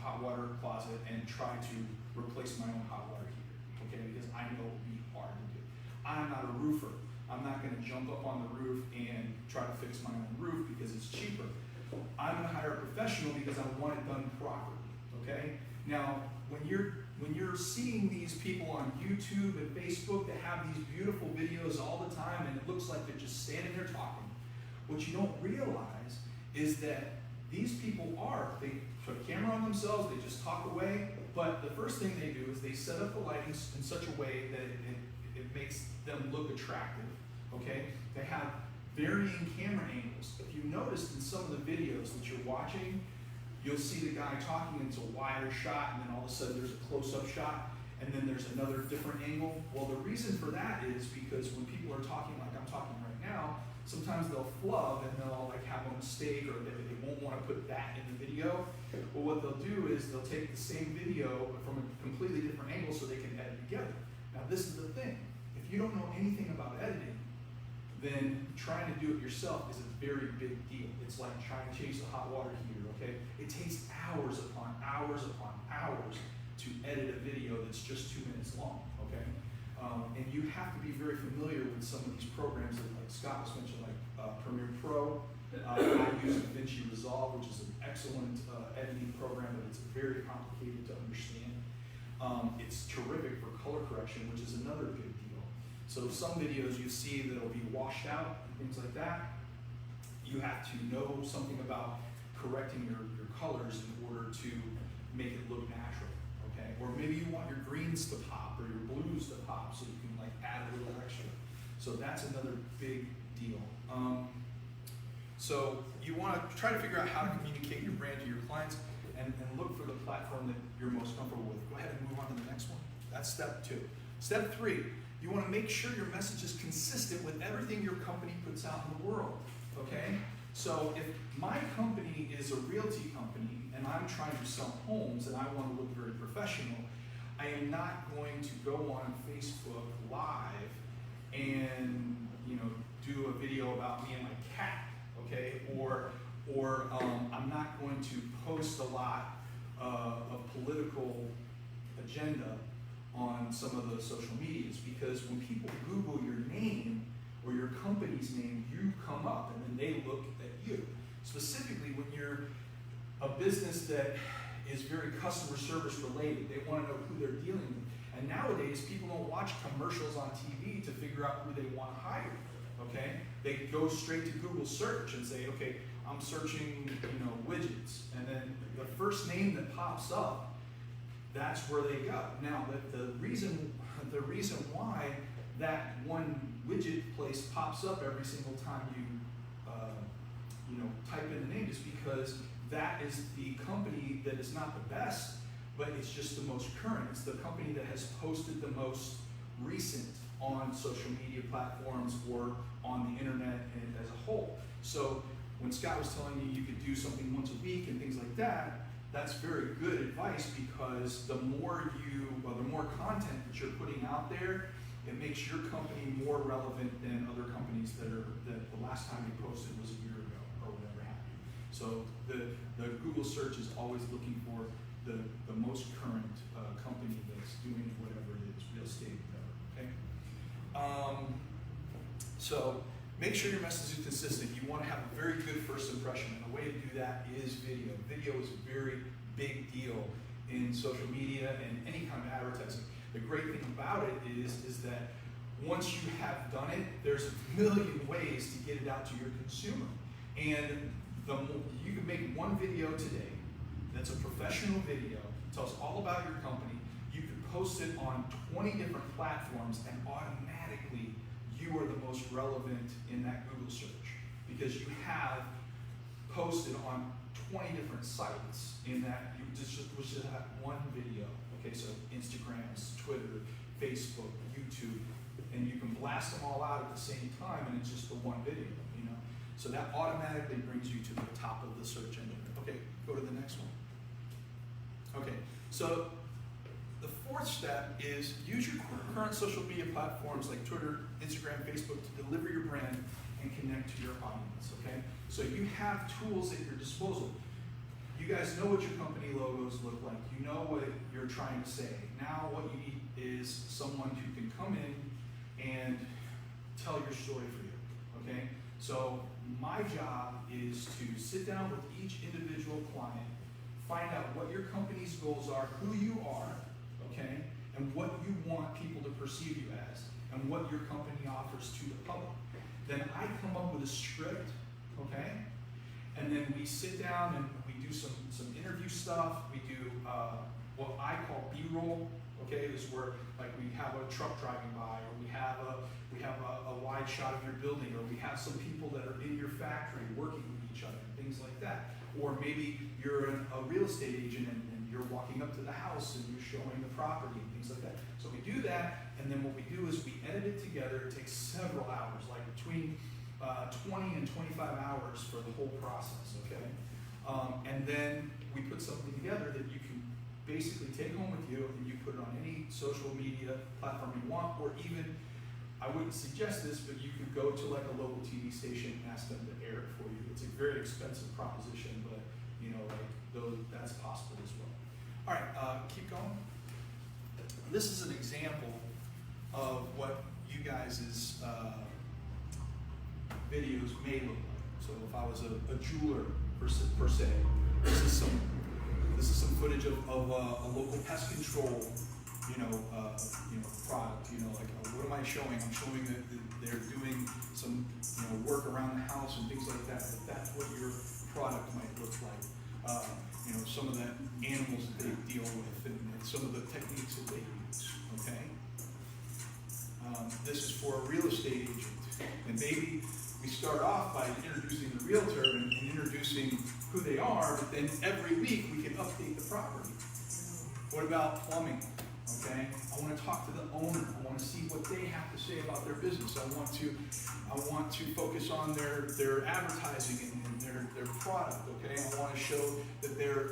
hot water closet and try to replace my own hot water heater, okay? Because I know it would be hard to do. I'm not a roofer. I'm not going to jump up on the roof and try to fix my own roof because it's cheaper. I'm going to hire a professional because I want it done properly, okay? Now, when you're seeing these people on YouTube and Facebook that have these beautiful videos all the time and it looks like they're just standing there talking, what you don't realize is that these people they put a camera on themselves, they just talk away, but the first thing they do is they set up the lighting in such a way that it makes them look attractive, okay? They have varying camera angles. If you noticed in some of the videos that you're watching, you'll see the guy talking into a wider shot, and then all of a sudden there's a close-up shot, and then there's another different angle. Well, the reason for that is because when people are talking like I'm talking right now, sometimes they'll flub and they'll have a mistake, or they won't want to put that in the video. Well, what they'll do is they'll take the same video from a completely different angle so they can edit together. Now, this is the thing. If you don't know anything about editing, then trying to do it yourself is a very big deal. It's like trying to change the hot water heater, okay? It takes hours upon hours upon hours to edit a video that's just 2 minutes long, okay? And you have to be very familiar with some of these programs that, like Scott was mentioning, like Premiere Pro. I use DaVinci Resolve, which is an excellent editing program, but it's very complicated to understand. It's terrific for color correction, which is another big deal. So some videos you see that'll be washed out and things like that, you have to know something about correcting your colors in order to make it look natural, okay? Or maybe you want your greens to pop or your blues to pop so you can add a little extra. So that's another big deal. So you want to try to figure out how to communicate your brand to your clients and look for the platform that you're most comfortable with. Go ahead and move on to the next one. That's step 2. Step 3, you want to make sure your message is consistent with everything your company puts out in the world, okay? So if my company is a realty company and I'm trying to sell homes and I want to look very professional, I am not going to go on Facebook Live and do a video about me and my cat, okay? Or I'm not going to post a lot of political agenda on some of the social medias, because when people Google your name or your company's name, you come up and then they look at you. Specifically when you're a business that is very customer service related, they want to know who they're dealing with. And nowadays, people don't watch commercials on TV to figure out who they want to hire, okay? They go straight to Google search and say, okay, I'm searching, widgets. And then the first name that pops up, that's where they go. Now, the reason why that one widget place pops up every single time you type in the name is because that is the company that is not the best, but it's just the most current. It's the company that has posted the most recent on social media platforms or on the internet and as a whole. So when Scott was telling you could do something once a week and things like that, that's very good advice, because the more content that you're putting out there, It makes your company more relevant than other companies that the last time you posted was a year ago or whatever happened. So the Google search is always looking for the most current company that's doing whatever it is, real estate, whatever, okay? So make sure your message is consistent. You want to have a very good first impression, and the way to do that is video. Video is a very big deal in social media and any kind of advertising. The great thing about it is that once you have done it, there's a million ways to get it out to your consumer. And you can make one video today that's a professional video, tells all about your company. You can post it on 20 different platforms, and automatically you are the most relevant in that Google search because you have posted on 20 different sites in that you just have one video. Okay, so Instagram, Twitter, Facebook, YouTube, and you can blast them all out at the same time, and it's just the one video, you know. So that automatically brings you to the top of the search engine. Okay, go to the next one. Okay, so the fourth step is use your current social media platforms like Twitter, Instagram, Facebook to deliver your brand and connect to your audience, okay? So you have tools at your disposal. You guys know what your company logos look like. You know what you're trying to say. Now what you need is someone who can come in and tell your story for you, okay? So my job is to sit down with each individual client, find out what your company's goals are, who you are, okay, and what you want people to perceive you as, and what your company offers to the public. Then I come up with a script, okay, and then we sit down and we do some interview stuff. We do what I call B-roll, okay, is where like we have a truck driving by, or we have a wide shot of your building, or we have some people that are in your factory working with each other, things like that. Or maybe you're a real estate agent and you're walking up to the house and you're showing the property and things like that. So we do that, and then what we do is we edit it together. It takes several hours, like between 20 and 25 hours for the whole process, okay? And then we put something together that you can basically take home with you, and you put it on any social media platform you want, or even, I wouldn't suggest this, but you could go to like a local TV station and ask them to air it for you. It's a very expensive proposition, but you know, like that's possible as well. All right, keep going. This is an example of what you guys' videos may look like. So if I was a jeweler per se, this is some footage of a local pest control, product. Like what am I showing? I'm showing that they're doing some work around the house and things like that. But that's what your product might look like. Some of the animals that they deal with and some of the techniques that they use. Okay. This is for a real estate agent, and maybe we start off by introducing the realtor and introducing who they are, but then every week we can update the property. What about plumbing? Okay, I want to talk to the owner. I want to see what they have to say about their business. I want to focus on their advertising and their product. Okay, I want to show that they're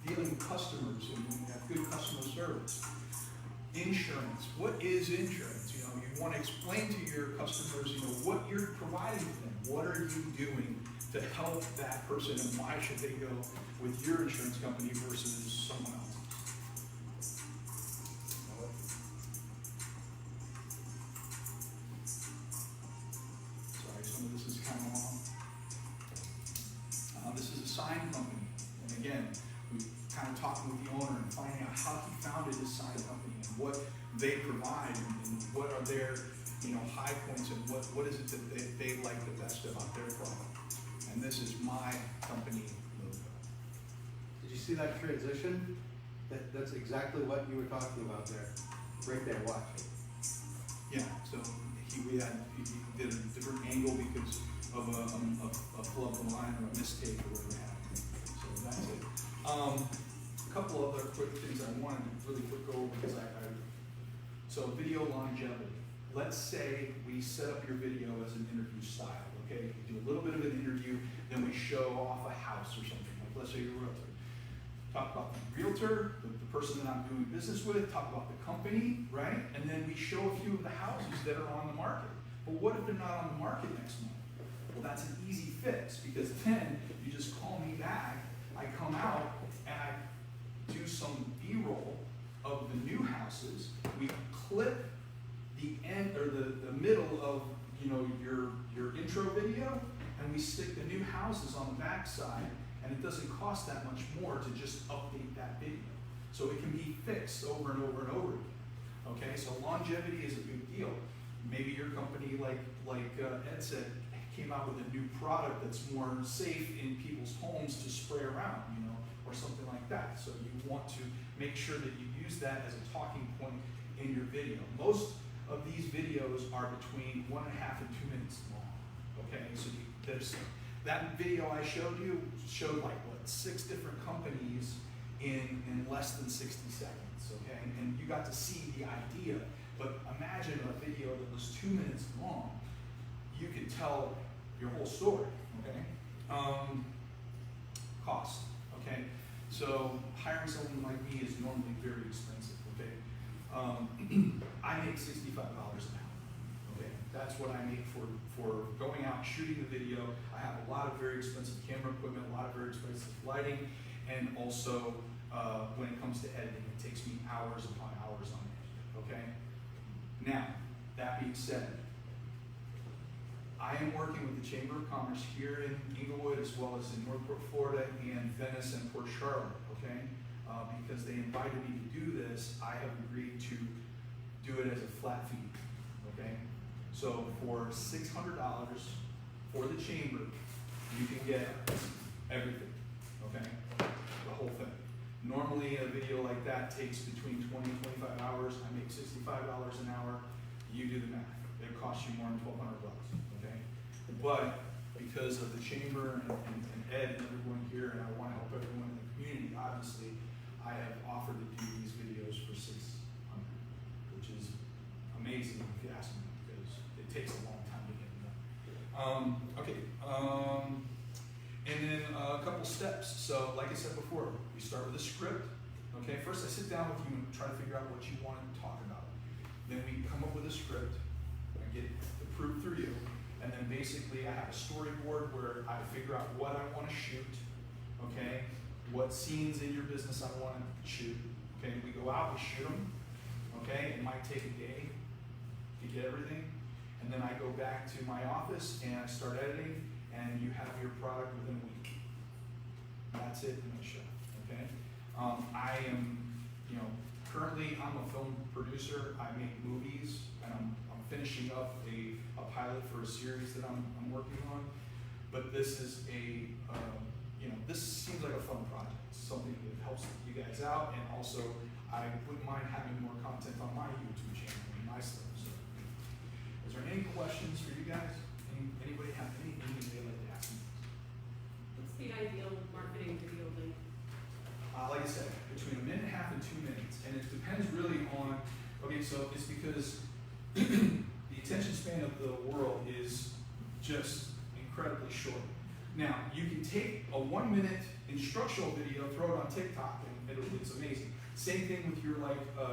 dealing with customers and have good customer service. Insurance. What is insurance? You want to explain to your customers, what you're providing to them. What are you doing to help that person, and why should they go with your insurance company versus someone else? Sorry, some of this is kind of long. This is a sign company, and again, we kind of talking with the owner and finding out how he founded his sign company and what they provide and what are their high points and what is it that they like the best about their product. And this is my company logo. Did you see that transition? That's exactly what you were talking about there. Right there, watch it. Yeah, so he did a different angle because of a flow of the line or a mistake or whatever happened. So that's it. A couple other quick things I wanted to really quick go over because so video longevity. Let's say we set up your video as an interview style, okay? We do a little bit of an interview, then we show off a house or something, like let's say you're a realtor. talk about the realtor, the person that I'm doing business with, talk about the company, right? And then we show a few of the houses that are on the market. But what if they're not on the market next month? Well, that's an easy fix, because then you just call me back, I come out, and I do some B-roll of the new houses. We clip the end, or the middle of, your intro video, and we stick the new houses on the back side, and it doesn't cost that much more to just update that video. So it can be fixed over and over and over again. Okay, so longevity is a big deal. Maybe your company, like Ed said, came out with a new product that's more safe in people's homes to spray around, or something like that. So you want to make sure that you use that as a talking point in your video. Most of these videos are between 1.5 and 2 minutes long. Okay, so there's that video I showed you showed 6 different companies in less than 60 seconds. Okay, and you got to see the idea. But imagine a video that was 2 minutes long. You could tell your whole story. Okay, cost. Okay, so hiring someone like me is normally very expensive. Okay, I make $65 an hour. Okay, that's what I make for going out shooting the video. I have a lot of very expensive camera equipment, a lot of very expensive lighting, and also when it comes to editing, it takes me hours upon hours on it. Okay. Now, that being said, I am working with the Chamber of Commerce here in Englewood, as well as in Northport, Florida, and Venice and Port Charlotte, okay? Because they invited me to do this, I have agreed to do it as a flat fee, okay? So for $600 for the Chamber, you can get everything, okay? The whole thing. Normally, a video like that takes between 20 and 25 hours. I make $65 an hour. You do the math. It costs you more than $1,200, okay? But because of the Chamber and Ed and everyone here, and I want to help everyone in the community, obviously, I have offered to do these videos for $600, which is amazing if you ask me, because it takes a long time to get them done. And then a couple steps. So like I said before, we start with a script. Okay, first I sit down with you and try to figure out what you want to talk about. Then we come up with a script. I get it approved through you. And then basically I have a storyboard where I figure out what I want to shoot. Okay, what scenes in your business I want to shoot. Okay, we go out, we shoot them. Okay, it might take a day to get everything. And then I go back to my office and I start editing, and you have your product within a week. That's it in a nutshell, okay? I am, currently I'm a film producer. I make movies, and I'm finishing up a pilot for a series that I'm working on. But this is this seems like a fun project. It's something that helps you guys out, and also I wouldn't mind having more content on my YouTube channel and my stuff. So, is there any questions for you guys? Anybody have anything they'd like to ask me? What's the ideal marketing video length? Like I said, between 1.5 minutes and 2 minutes, and it depends really on. Okay, so it's because the attention span of the world is just incredibly short. Now, you can take a 1 minute instructional video, throw it on TikTok, and it's amazing. Same thing with your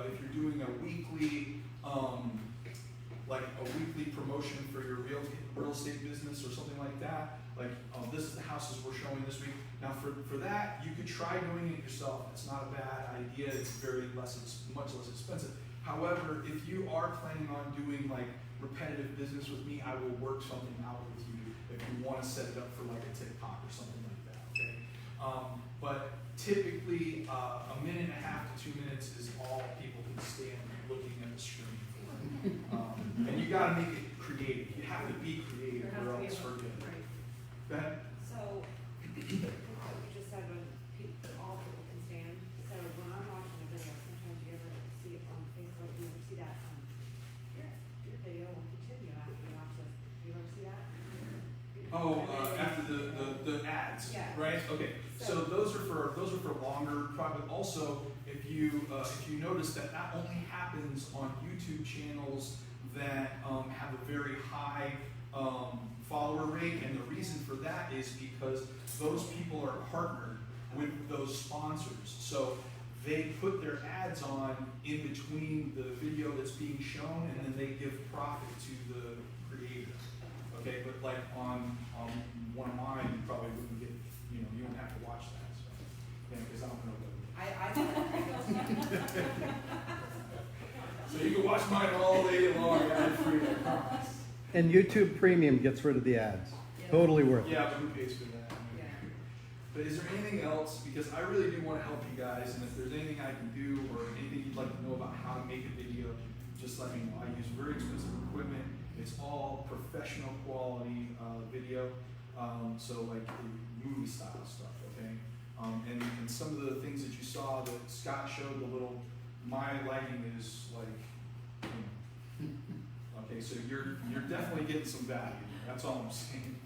if you're doing a weekly promotion for your real estate business or something like that. This is the houses we're showing this week. Now for that, you could try doing it yourself. It's not a bad idea. It's much less expensive. However, if you are planning on doing repetitive business with me, I will work something out with you if you want to set it up for a TikTok or something like that. Okay. But typically, 1.5 minutes to 2 minutes is all people can stand looking at the screen for. And you got to make it creative. You have to be creative, or else forget it. Right. Go ahead. So, you just said when all people can stand, so when I'm watching a video, sometimes you ever see it on Facebook, you ever see that, your video will continue after you watch this, you ever see that? After the ads, Yeah. right? Okay. So those are for longer. Probably also, if you notice that only happens on YouTube channels that have a very high follower rate, and the reason for that is because those people are partnered with those sponsors. So they put their ads on in between the video that's being shown, and then they give profit to the creator. Okay, but like on one of mine, you probably wouldn't get, you know, you don't have to watch that. So, yeah, because I don't know what. So you can watch mine all day long, ad-free, I promise. And YouTube Premium gets rid of the ads. Totally worth it. Yeah, but who pays for that? But is there anything else? Because I really do want to help you guys, and if there's anything I can do or anything you'd like to know about how to make a video, just let me know. I use very expensive equipment. It's all professional quality video, so like movie style stuff, okay? And some of the things that you saw that Scott showed, the little, my lighting is like, you know, okay, so you're definitely getting some value. That's all I'm saying.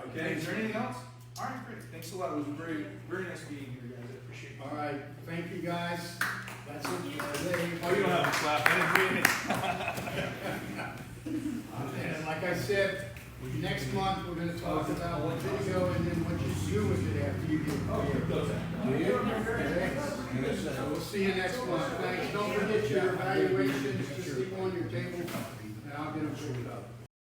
Okay, is there anything else? All right, great. Thanks a lot. It was very, very nice being here, guys. I appreciate it. All right, thank you, guys. That's it for today. Oh, you don't have to clap. I didn't mean it. And like I said, next month, we're gonna talk about what video and then what you do with it after you get it. Do you? Okay. So we'll see you next month. Thanks. Don't forget your evaluations, just leave them on your table, and I'll get them figured up.